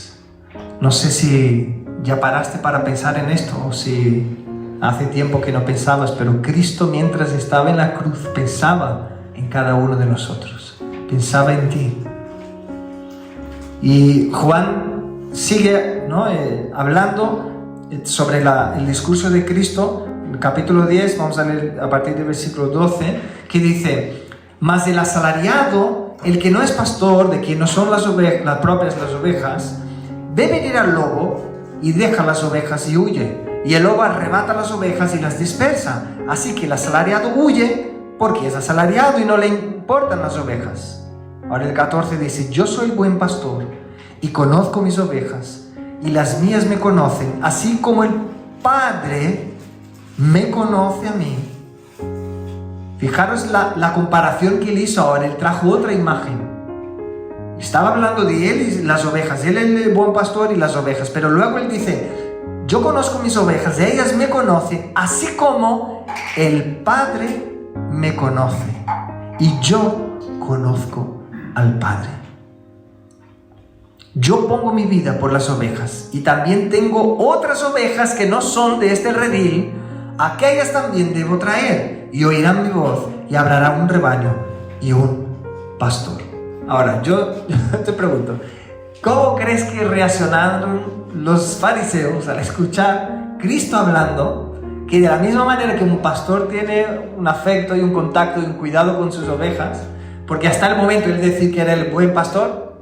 No sé si ya paraste para pensar en esto o si hace tiempo que no pensabas, pero Cristo, mientras estaba en la cruz, pensaba en cada uno de nosotros, pensaba en ti. Y Juan sigue, ¿no?, hablando sobre el discurso de Cristo, en el capítulo 10, vamos a leer a partir del versículo 12, que dice: mas el asalariado, el que no es pastor, de quien no son las propias las ovejas, ve venir al lobo y deja las ovejas y huye, y el lobo arrebata las ovejas y las dispersa. Así que el asalariado huye porque es asalariado y no le importan las ovejas. Ahora el 14 dice: yo soy el buen pastor y conozco mis ovejas, y las mías me conocen, así como el Padre me conoce a mí. Fijaros la comparación que él hizo ahora. Él trajo otra imagen. Estaba hablando de él y las ovejas, él es el buen pastor y las ovejas, pero luego él dice: yo conozco mis ovejas, ellas me conocen, así como el Padre me conoce, y yo conozco al Padre. Yo pongo mi vida por las ovejas, y también tengo otras ovejas que no son de este redil, aquellas también debo traer, y oirán mi voz, y habrá un rebaño y un pastor. Ahora, yo te pregunto, ¿cómo crees que reaccionaron los fariseos al escuchar Cristo hablando que de la misma manera que un pastor tiene un afecto y un contacto y un cuidado con sus ovejas, porque hasta el momento él decir que era el buen pastor,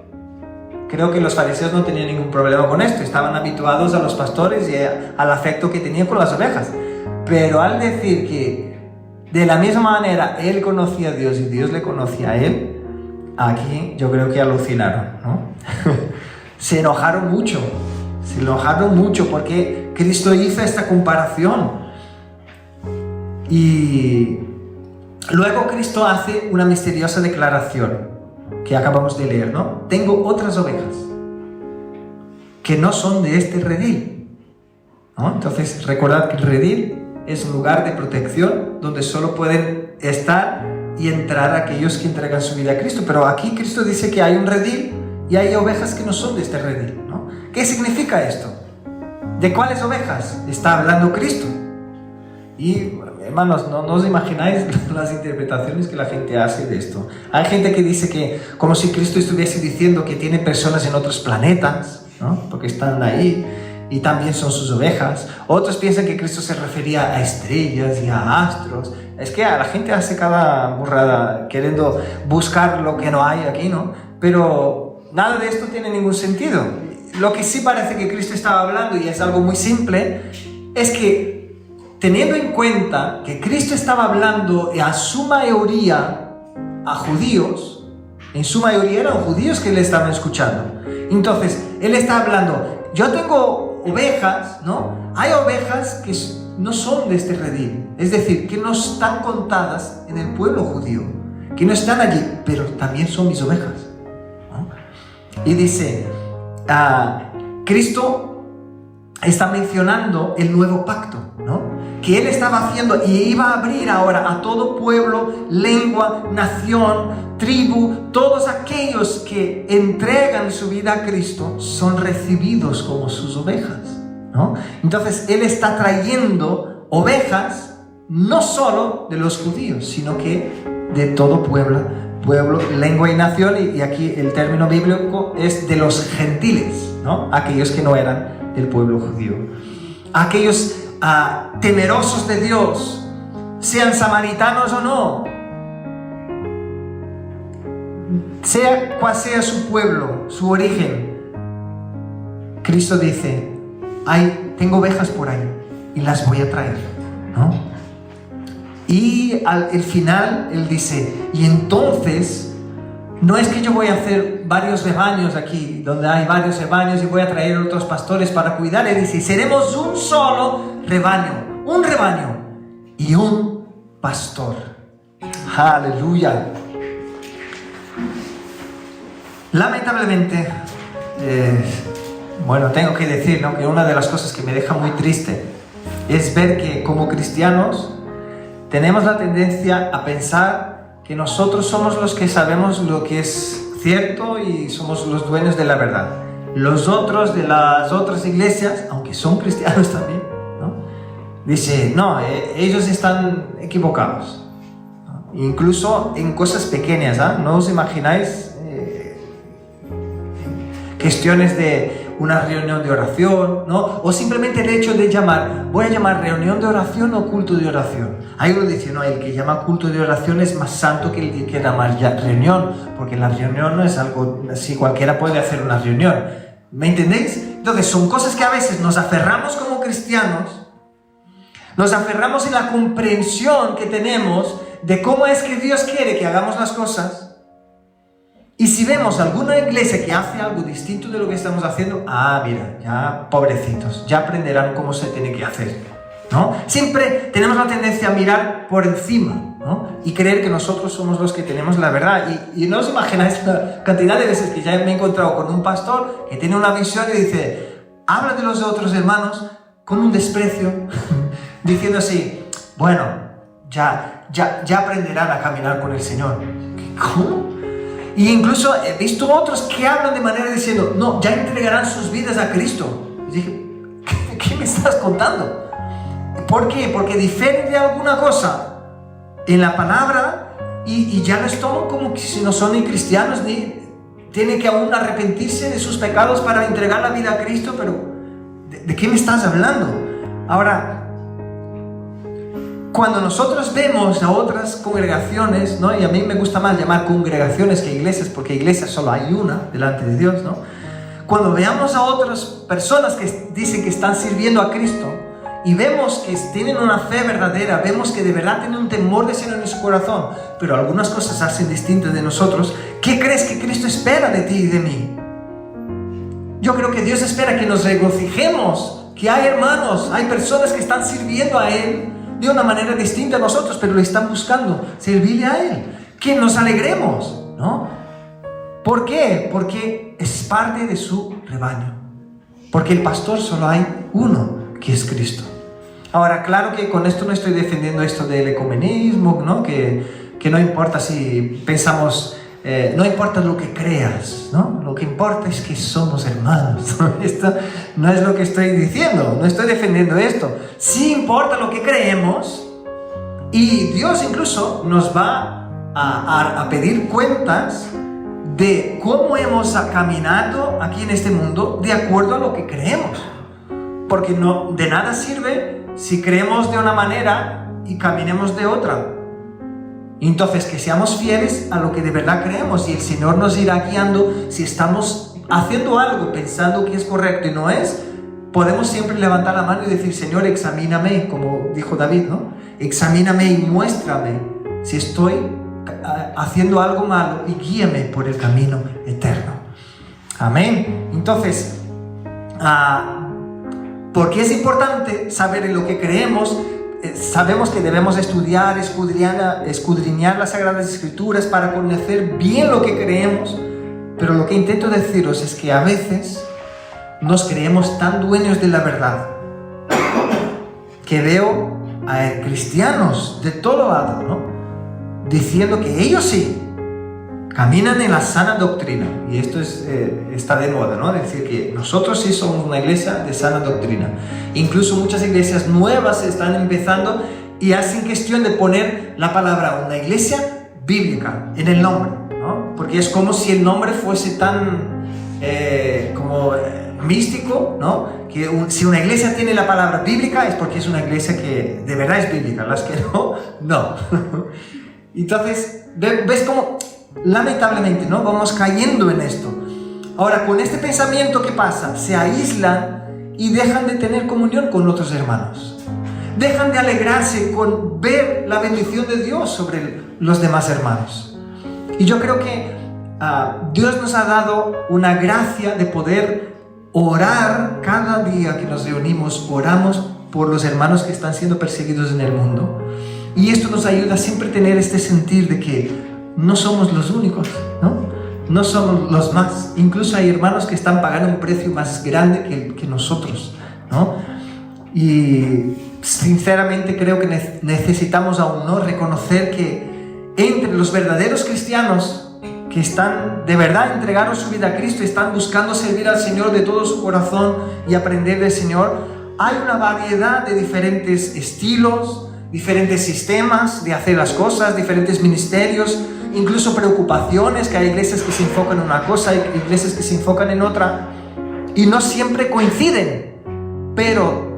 creo que los fariseos no tenían ningún problema con esto, estaban habituados a los pastores y al afecto que tenían con las ovejas, pero al decir que de la misma manera él conocía a Dios y Dios le conocía a él, aquí yo creo que alucinaron, ¿no? Se enojaron mucho porque Cristo hizo esta comparación. Y luego Cristo hace una misteriosa declaración que acabamos de leer, ¿no? Tengo otras ovejas que no son de este redil, ¿no? Entonces recordad que el redil es un lugar de protección donde solo pueden estar y entrar aquellos que entregan su vida a Cristo. Pero aquí Cristo dice que hay un redil y hay ovejas que no son de este redil, ¿no? ¿Qué significa esto? ¿De cuáles ovejas está hablando Cristo? Y hermanos, no os imagináis las interpretaciones que la gente hace de esto. Hay gente que dice que como si Cristo estuviese diciendo que tiene personas en otros planetas, ¿no?, porque están ahí y también son sus ovejas. Otros piensan que Cristo se refería a estrellas y a astros. Es que a la gente hace cada burrada queriendo buscar lo que no hay aquí, ¿no? Pero nada de esto tiene ningún sentido. Lo que sí parece que Cristo estaba hablando, y es algo muy simple, es que teniendo en cuenta que Cristo estaba hablando a su mayoría a judíos, en su mayoría eran judíos que le estaban escuchando. Entonces, él está hablando: yo tengo ovejas, ¿no? Hay ovejas que no son de este redil, es decir, que no están contadas en el pueblo judío, que no están allí, pero también son mis ovejas, ¿no? Y dice, Cristo está mencionando el nuevo pacto, ¿no? Que Él estaba haciendo y iba a abrir ahora a todo pueblo, lengua, nación, tribu. Todos aquellos que entregan su vida a Cristo son recibidos como sus ovejas, ¿no? Entonces Él está trayendo ovejas no solo de los judíos, sino que de todo pueblo, lengua y nación. Y aquí el término bíblico es de los gentiles, ¿no? Aquellos que no eran del pueblo judío, aquellos temerosos de Dios, sean samaritanos o no, sea cual sea su pueblo, su origen. Cristo dice, tengo ovejas por ahí y las voy a traer, ¿no? Y al final Él dice, y entonces no es que yo voy a hacer varios rebaños aquí, donde hay varios rebaños, y voy a traer otros pastores para cuidar. Él dice, seremos un solo rebaño, un rebaño y un pastor. Aleluya. Lamentablemente, tengo que decir, ¿no?, que una de las cosas que me deja muy triste es ver que como cristianos tenemos la tendencia a pensar que nosotros somos los que sabemos lo que es cierto y somos los dueños de la verdad. Los otros de las otras iglesias, aunque son cristianos también, ¿no?, dice, no, ellos están equivocados, ¿no? Incluso en cosas pequeñas, no os imagináis cuestiones de una reunión de oración, ¿no? O simplemente el hecho de voy a llamar reunión de oración o culto de oración. Hay uno que dice, no, el que llama culto de oración es más santo que el que llama reunión, porque la reunión no es algo así, cualquiera puede hacer una reunión. ¿Me entendéis? Entonces son cosas que a veces nos aferramos como cristianos, nos aferramos en la comprensión que tenemos de cómo es que Dios quiere que hagamos las cosas. Y si vemos alguna iglesia que hace algo distinto de lo que estamos haciendo, mira, ya pobrecitos, ya aprenderán cómo se tiene que hacer, ¿no? Siempre tenemos la tendencia a mirar por encima, ¿no? Y creer que nosotros somos los que tenemos la verdad. Y no os imagináis la cantidad de veces que ya me he encontrado con un pastor que tiene una visión y dice, habla de los otros hermanos con un desprecio, diciendo así, bueno, ya aprenderán a caminar con el Señor. ¿Cómo? Y incluso he visto otros que hablan de manera diciendo, no, ya entregarán sus vidas a Cristo. Y dije, ¿qué me estás contando? ¿Por qué? Porque difieren de alguna cosa en la palabra y ya les toman como que si no son ni cristianos, ni tienen que aún arrepentirse de sus pecados para entregar la vida a Cristo. Pero, ¿de qué me estás hablando? Ahora, cuando nosotros vemos a otras congregaciones, ¿no? Y a mí me gusta más llamar congregaciones que iglesias, porque iglesias solo hay una delante de Dios, ¿no? Cuando veamos a otras personas que dicen que están sirviendo a Cristo y vemos que tienen una fe verdadera, vemos que de verdad tienen un temor de Señor en su corazón, pero algunas cosas hacen distintas de nosotros, ¿qué crees que Cristo espera de ti y de mí? Yo creo que Dios espera que nos regocijemos, que hay hermanos, hay personas que están sirviendo a Él de una manera distinta a nosotros, pero le están buscando servirle a Él, que nos alegremos, ¿no? ¿Por qué? Porque es parte de su rebaño, porque el pastor solo hay uno, que es Cristo. Ahora, claro que con esto no estoy defendiendo esto del ecumenismo, ¿no? Que no importa si pensamos, no importa lo que creas, ¿no? Lo que importa es que somos hermanos. Esto no es lo que estoy diciendo, no estoy defendiendo esto. Sí importa lo que creemos, y Dios incluso nos va a pedir cuentas de cómo hemos caminado aquí en este mundo de acuerdo a lo que creemos. Porque no, de nada sirve si creemos de una manera y caminemos de otra. Entonces, que seamos fieles a lo que de verdad creemos, y el Señor nos irá guiando. Si estamos haciendo algo pensando que es correcto y no es, podemos siempre levantar la mano y decir, Señor, examíname, como dijo David, ¿no? Examíname y muéstrame si estoy haciendo algo malo, y guíame por el camino eterno. Amén. Entonces, ¿Por qué es importante saber en lo que creemos? Sabemos que debemos estudiar, escudriñar las Sagradas Escrituras para conocer bien lo que creemos, pero lo que intento deciros es que a veces nos creemos tan dueños de la verdad que veo a cristianos de todo lado, ¿no?, diciendo que ellos sí caminan en la sana doctrina, y esto está de moda, ¿no?, decir que nosotros sí somos una iglesia de sana doctrina. Incluso muchas iglesias nuevas están empezando y hacen cuestión de poner la palabra una iglesia bíblica en el nombre, ¿no?, porque es como si el nombre fuese tan místico, ¿no?, que si una iglesia tiene la palabra bíblica es porque es una iglesia que de verdad es bíblica, las que no. Entonces, ¿ves cómo lamentablemente, ¿no?, vamos cayendo en esto? Ahora, con este pensamiento, ¿qué pasa? Se aíslan y dejan de tener comunión con otros hermanos. Dejan de alegrarse con ver la bendición de Dios sobre los demás hermanos. Y yo creo que Dios nos ha dado una gracia de poder orar cada día que nos reunimos. Oramos por los hermanos que están siendo perseguidos en el mundo. Y esto nos ayuda a siempre tener este sentir de que no somos los únicos, ¿no? No somos los más. Incluso hay hermanos que están pagando un precio más grande que nosotros, ¿no? Y sinceramente creo que necesitamos aún, ¿no?, reconocer que entre los verdaderos cristianos que están de verdad entregaron su vida a Cristo, están buscando servir al Señor de todo su corazón y aprender del Señor, hay una variedad de diferentes estilos, diferentes sistemas de hacer las cosas, diferentes ministerios, incluso preocupaciones, que hay iglesias que se enfocan en una cosa, hay iglesias que se enfocan en otra, y no siempre coinciden, pero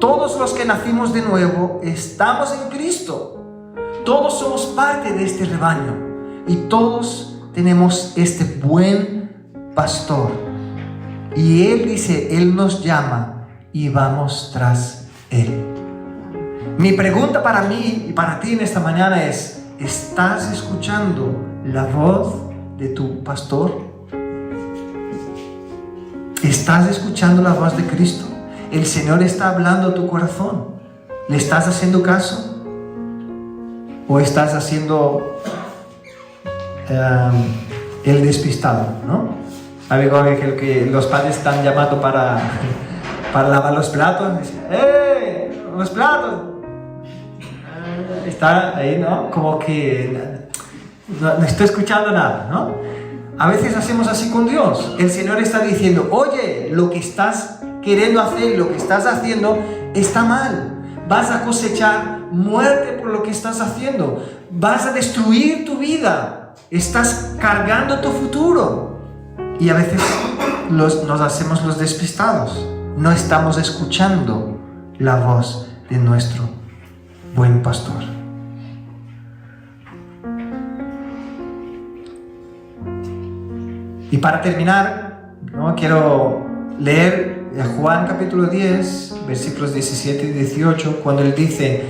todos los que nacimos de nuevo estamos en Cristo, todos somos parte de este rebaño, y todos tenemos este buen pastor, y Él dice, Él nos llama y vamos tras Él. Mi pregunta para mí y para ti en esta mañana es, ¿estás escuchando la voz de tu pastor? ¿Estás escuchando la voz de Cristo? ¿El Señor está hablando a tu corazón? ¿Le estás haciendo caso? ¿O estás haciendo el despistado, ¿no? Algo que los padres están llamando para lavar los platos. Dicen, ¡eh! ¡Los platos! Está ahí, ¿no? Como que no estoy escuchando nada, ¿no? A veces hacemos así con Dios. El Señor está diciendo, oye, lo que estás queriendo hacer, lo que estás haciendo está mal. Vas a cosechar muerte por lo que estás haciendo. Vas a destruir tu vida. Estás cargando tu futuro. Y a veces nos hacemos los despistados. No estamos escuchando la voz de nuestro buen pastor. Y para terminar, ¿no?, quiero leer Juan capítulo 10, versículos 17 y 18, cuando Él dice,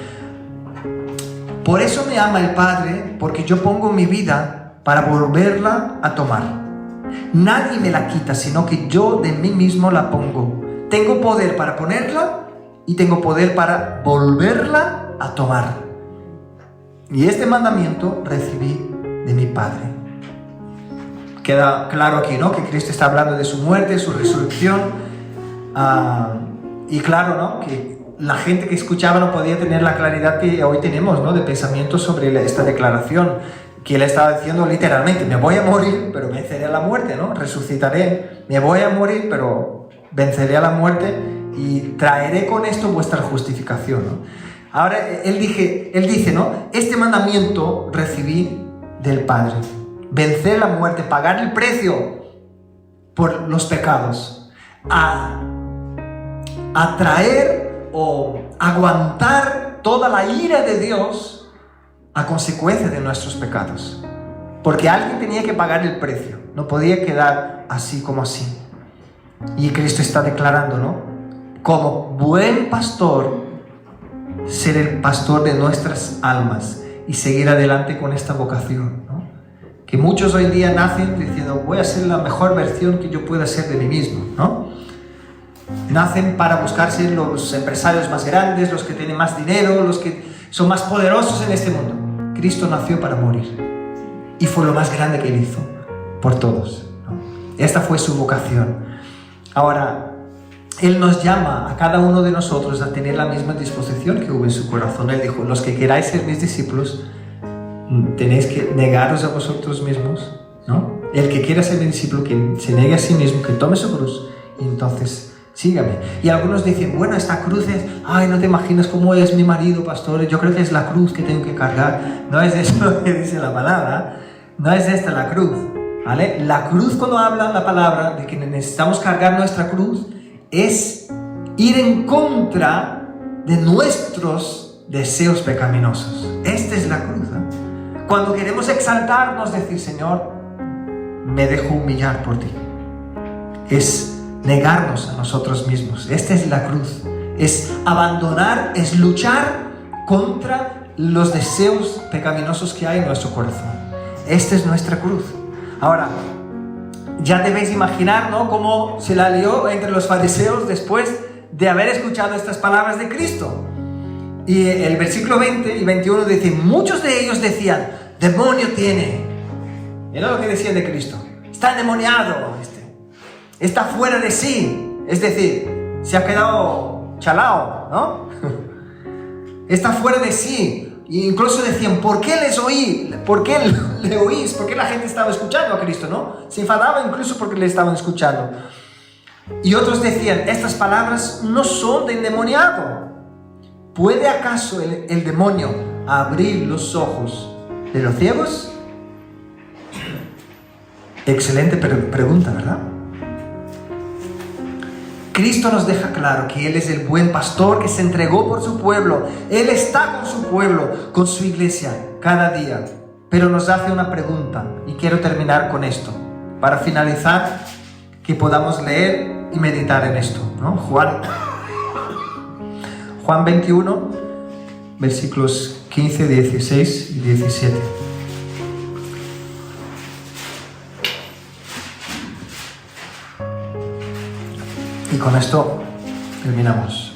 por eso me ama el Padre, porque yo pongo mi vida para volverla a tomar. Nadie me la quita, sino que yo de mí mismo la pongo. Tengo poder para ponerla y tengo poder para volverla a tomar. Y este mandamiento recibí de mi Padre. Queda claro aquí, ¿no?, que Cristo está hablando de su muerte, su resurrección. Y claro, ¿no?, que la gente que escuchaba no podía tener la claridad que hoy tenemos, ¿no?, de pensamiento sobre esta declaración, que Él estaba diciendo literalmente, me voy a morir, pero venceré a la muerte, ¿no? Resucitaré, me voy a morir, pero venceré a la muerte y traeré con esto vuestra justificación, ¿no? Ahora, Él dice, ¿no?, este mandamiento recibí del Padre. Vencer la muerte, pagar el precio por los pecados, a traer o aguantar toda la ira de Dios a consecuencia de nuestros pecados, porque alguien tenía que pagar el precio, no podía quedar así como así. Y Cristo está declarando, ¿no?, como buen pastor, ser el pastor de nuestras almas y seguir adelante con esta vocación, ¿no? Que muchos hoy en día nacen diciendo, voy a ser la mejor versión que yo pueda ser de mí mismo, ¿no? nacen para buscarse los empresarios más grandes, los que tienen más dinero, los que son más poderosos en este mundo. Cristo nació para morir. Y fue lo más grande que Él hizo por todos, ¿no? Esta fue su vocación. Ahora, Él nos llama a cada uno de nosotros a tener la misma disposición que hubo en su corazón. Él dijo, los que queráis ser mis discípulos, tenéis que negaros a vosotros mismos, ¿no? El que quiera ser mi discípulo, que se negue a sí mismo, que tome su cruz y entonces sígame. Y algunos dicen, bueno, esta cruz es, ay, no te imaginas cómo es mi marido, pastor, yo creo que es la cruz que tengo que cargar. No es eso lo que dice la palabra, no es esta la cruz, ¿vale? La cruz, cuando habla la palabra de que necesitamos cargar nuestra cruz, es ir en contra de nuestros deseos pecaminosos. Esta es la cruz, ¿eh? Cuando queremos exaltarnos, decir, Señor, me dejo humillar por ti. Es negarnos a nosotros mismos. Esta es la cruz. Es abandonar, es luchar contra los deseos pecaminosos que hay en nuestro corazón. Esta es nuestra cruz. Ahora, ya debéis imaginar, ¿no?, cómo se la lió entre los fariseos después de haber escuchado estas palabras de Cristo. Y el versículo 20 y 21 dice, muchos de ellos decían, demonio tiene. Era lo que decían de Cristo. Está endemoniado, está fuera de sí. Es decir, se ha quedado chalao, ¿no? Está fuera de sí. E incluso decían, ¿por qué les oí? ¿Por qué le oís? ¿Por qué la gente estaba escuchando a Cristo, no? Se enfadaba incluso porque le estaban escuchando. Y otros decían, estas palabras no son de endemoniado. ¿Puede acaso el demonio abrir los ojos de los ciegos? Excelente pregunta, ¿verdad? Cristo nos deja claro que Él es el buen pastor que se entregó por su pueblo. Él está con su pueblo, con su iglesia, cada día. Pero nos hace una pregunta, y quiero terminar con esto, para finalizar, que podamos leer y meditar en esto, ¿no? Juan 21, versículos 15, 16 y 17. Y con esto terminamos.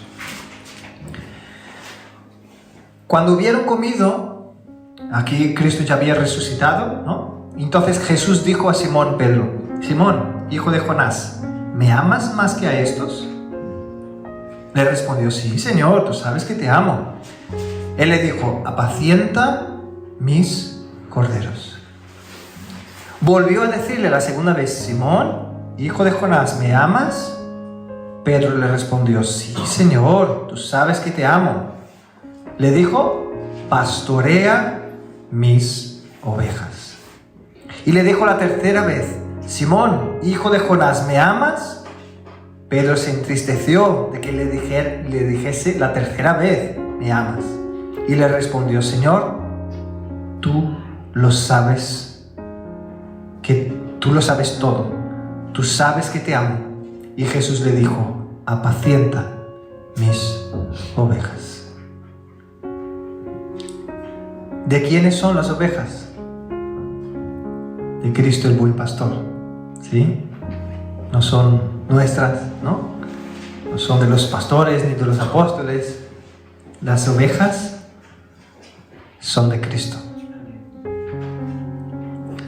Cuando hubieron comido, aquí Cristo ya había resucitado, ¿no? Entonces Jesús dijo a Simón Pedro, Simón, hijo de Jonás, ¿me amas más que a estos? Le respondió, sí, Señor, tú sabes que te amo. Él le dijo, apacienta mis corderos. Volvió a decirle la segunda vez, Simón, hijo de Jonás, ¿me amas? Pedro le respondió, sí, Señor, tú sabes que te amo. Le dijo, pastorea mis ovejas. Y le dijo la tercera vez, Simón, hijo de Jonás, ¿me amas? Pedro se entristeció de que le dijese la tercera vez, ¿me amas? Y le respondió, Señor, tú lo sabes todo. Tú sabes que te amo. Y Jesús le dijo, apacienta mis ovejas. ¿De quiénes son las ovejas? De Cristo el buen pastor, ¿sí? No son nuestras, ¿no? No son de los pastores ni de los apóstoles. Las ovejas son de Cristo.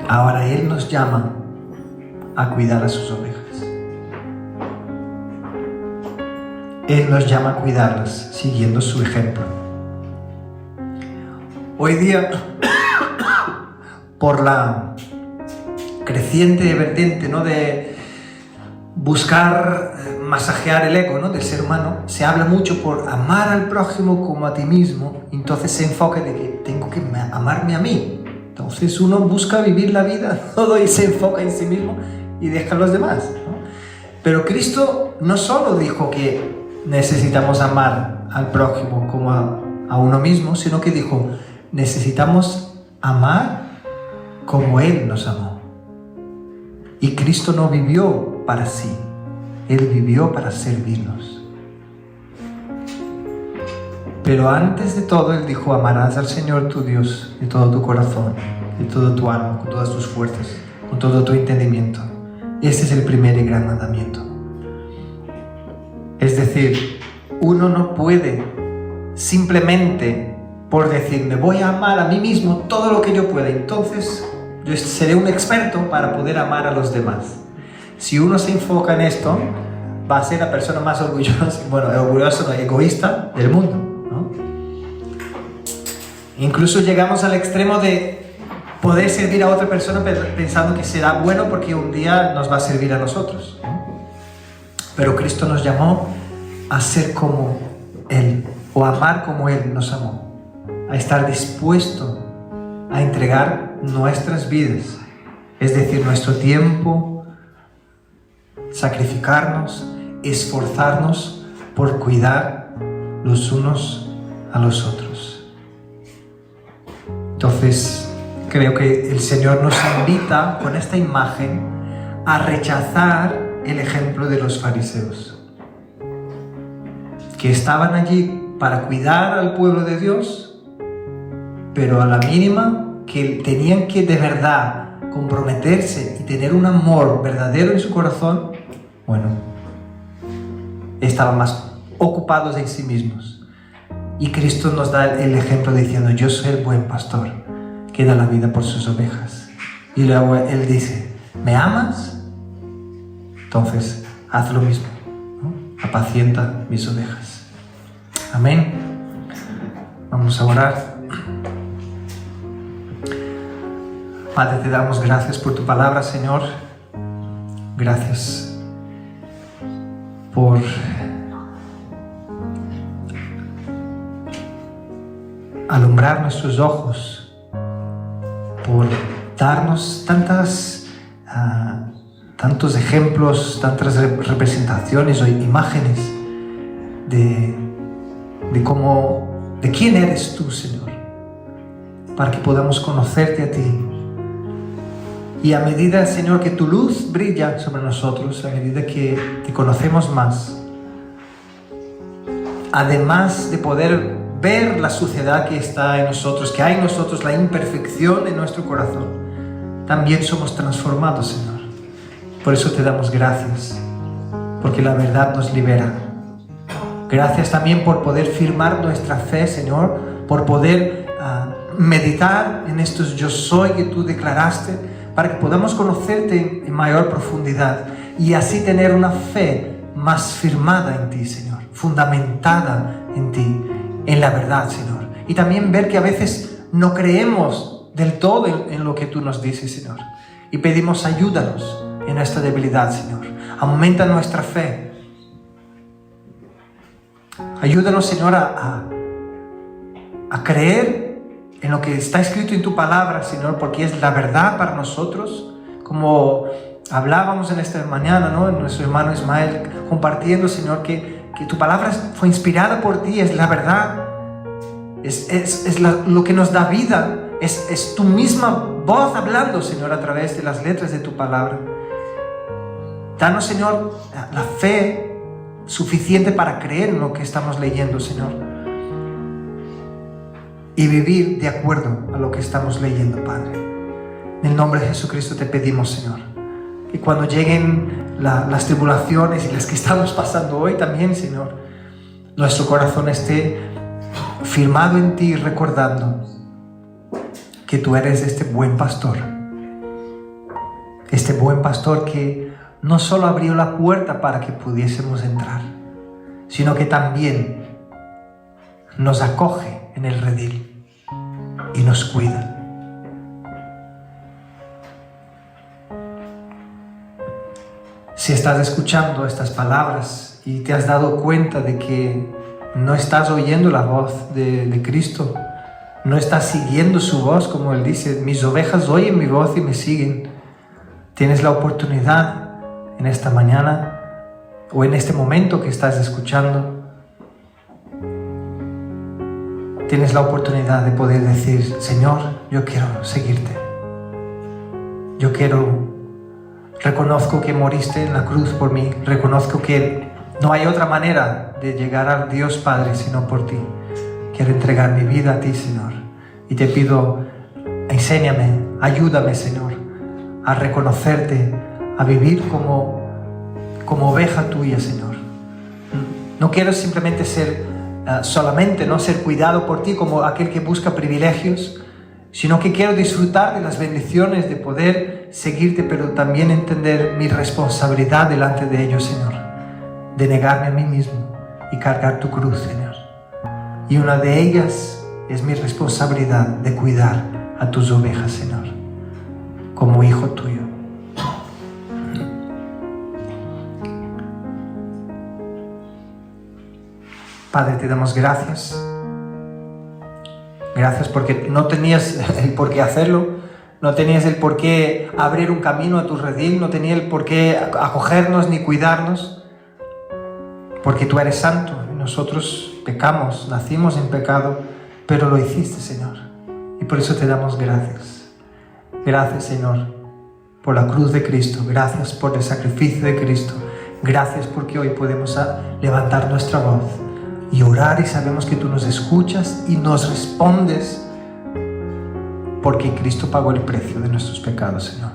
Ahora Él nos llama a cuidar a sus ovejas. Él nos llama a cuidarlas siguiendo su ejemplo. Hoy día, por la creciente vertiente, ¿no?, de buscar masajear el ego, ¿no?, del ser humano, se habla mucho por amar al prójimo como a ti mismo. Entonces se enfoca de que tengo que amarme a mí. Entonces uno busca vivir la vida todo y se enfoca en sí mismo y deja a los demás, ¿no? Pero Cristo no solo dijo que necesitamos amar al prójimo como a uno mismo, sino que dijo, necesitamos amar como Él nos amó. Y Cristo no vivió para sí, Él vivió para servirnos. Pero antes de todo, Él dijo, amarás al Señor tu Dios de todo tu corazón, de todo tu alma, con todas tus fuerzas, con todo tu entendimiento. Este es el primer y gran mandamiento. Es decir, uno no puede simplemente por decir, me voy a amar a mí mismo todo lo que yo pueda, entonces yo seré un experto para poder amar a los demás. Si uno se enfoca en esto, va a ser la persona más orgullosa, egoísta del mundo, ¿no? Incluso llegamos al extremo de poder servir a otra persona pensando que será bueno porque un día nos va a servir a nosotros, ¿no? Pero Cristo nos llamó a ser como Él, o amar como Él nos amó, a estar dispuesto a entregar nuestras vidas, es decir, nuestro tiempo, sacrificarnos, esforzarnos por cuidar los unos a los otros. Entonces, creo que el Señor nos invita con esta imagen a rechazar el ejemplo de los fariseos, que estaban allí para cuidar al pueblo de Dios, pero a la mínima que tenían que de verdad comprometerse y tener un amor verdadero en su corazón, estaban más ocupados en sí mismos. Y Cristo nos da el ejemplo diciendo, yo soy el buen pastor que da la vida por sus ovejas. Y luego Él dice, ¿me amas? Entonces, haz lo mismo, ¿no? Apacienta mis ovejas. Amén. Vamos a orar. Padre, te damos gracias por tu palabra, Señor. Gracias por alumbrar nuestros ojos, por darnos tantos ejemplos, tantas representaciones o imágenes de quién eres tú, Señor, para que podamos conocerte a ti. Y a medida, Señor, que tu luz brilla sobre nosotros, a medida que te conocemos más, además de poder ver la suciedad que está en nosotros, que hay en nosotros, la imperfección en nuestro corazón, también somos transformados, Señor. Por eso te damos gracias, porque la verdad nos libera. Gracias también por poder firmar nuestra fe, Señor, por poder meditar en estos yo soy que tú declaraste, para que podamos conocerte en mayor profundidad y así tener una fe más firmada en ti, Señor, fundamentada en ti, en la verdad, Señor. Y también ver que a veces no creemos del todo en lo que tú nos dices, Señor. Y pedimos ayúdanos en esta debilidad, Señor. Aumenta nuestra fe. Ayúdanos, Señor, a creer en lo que está escrito en tu palabra, Señor, porque es la verdad para nosotros, como hablábamos en esta mañana, ¿no? Nuestro hermano Ismael compartiendo, Señor, que tu palabra fue inspirada por ti, es la verdad, lo que nos da vida, es tu misma voz hablando, Señor, a través de las letras de tu palabra. Danos, Señor, la fe suficiente para creer en lo que estamos leyendo, Señor, y vivir de acuerdo a lo que estamos leyendo, Padre. En el nombre de Jesucristo te pedimos, Señor, que cuando lleguen las tribulaciones y las que estamos pasando hoy también, Señor, nuestro corazón esté firmado en ti, recordando que tú eres este buen pastor que no solo abrió la puerta para que pudiésemos entrar, sino que también nos acoge en el redil y nos cuida. Si estás escuchando estas palabras y te has dado cuenta de que no estás oyendo la voz de Cristo, no estás siguiendo su voz, como Él dice, mis ovejas oyen mi voz y me siguen, tienes la oportunidad en esta mañana o en este momento que estás escuchando, tienes la oportunidad de poder decir, Señor, yo quiero seguirte. Reconozco que moriste en la cruz por mí. Reconozco que no hay otra manera de llegar al Dios Padre sino por ti. Quiero entregar mi vida a ti, Señor. Y te pido, enséñame, ayúdame, Señor, a reconocerte, a vivir como oveja tuya, Señor. No quiero simplemente ser no ser cuidado por ti como aquel que busca privilegios, sino que quiero disfrutar de las bendiciones de poder seguirte, pero también entender mi responsabilidad delante de ellos, Señor, de negarme a mí mismo y cargar tu cruz, Señor. Y una de ellas es mi responsabilidad de cuidar a tus ovejas, Señor, como hijo tuyo. Padre, te damos gracias. Gracias porque no tenías el por qué hacerlo, no tenías el por qué abrir un camino a tu redil, no tenías el por qué acogernos ni cuidarnos, porque tú eres santo y nosotros pecamos, nacimos en pecado, pero lo hiciste, Señor, y por eso te damos gracias. Gracias, Señor, por la cruz de Cristo, gracias por el sacrificio de Cristo, gracias porque hoy podemos levantar nuestra voz y orar, y sabemos que tú nos escuchas y nos respondes, porque Cristo pagó el precio de nuestros pecados, Señor.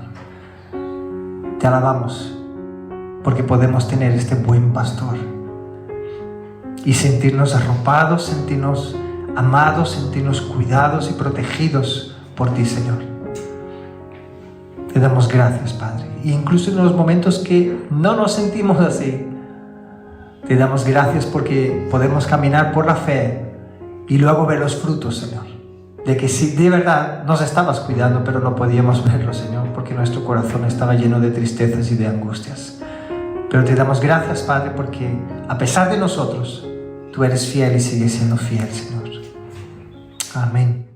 Te alabamos porque podemos tener este buen pastor y sentirnos arropados, sentirnos amados, sentirnos cuidados y protegidos por ti, Señor. Te damos gracias, Padre, e incluso en los momentos que no nos sentimos así, te damos gracias porque podemos caminar por la fe y luego ver los frutos, Señor, de que sí, de verdad nos estabas cuidando, pero no podíamos verlo, Señor, porque nuestro corazón estaba lleno de tristezas y de angustias. Pero te damos gracias, Padre, porque a pesar de nosotros, tú eres fiel y sigues siendo fiel, Señor. Amén.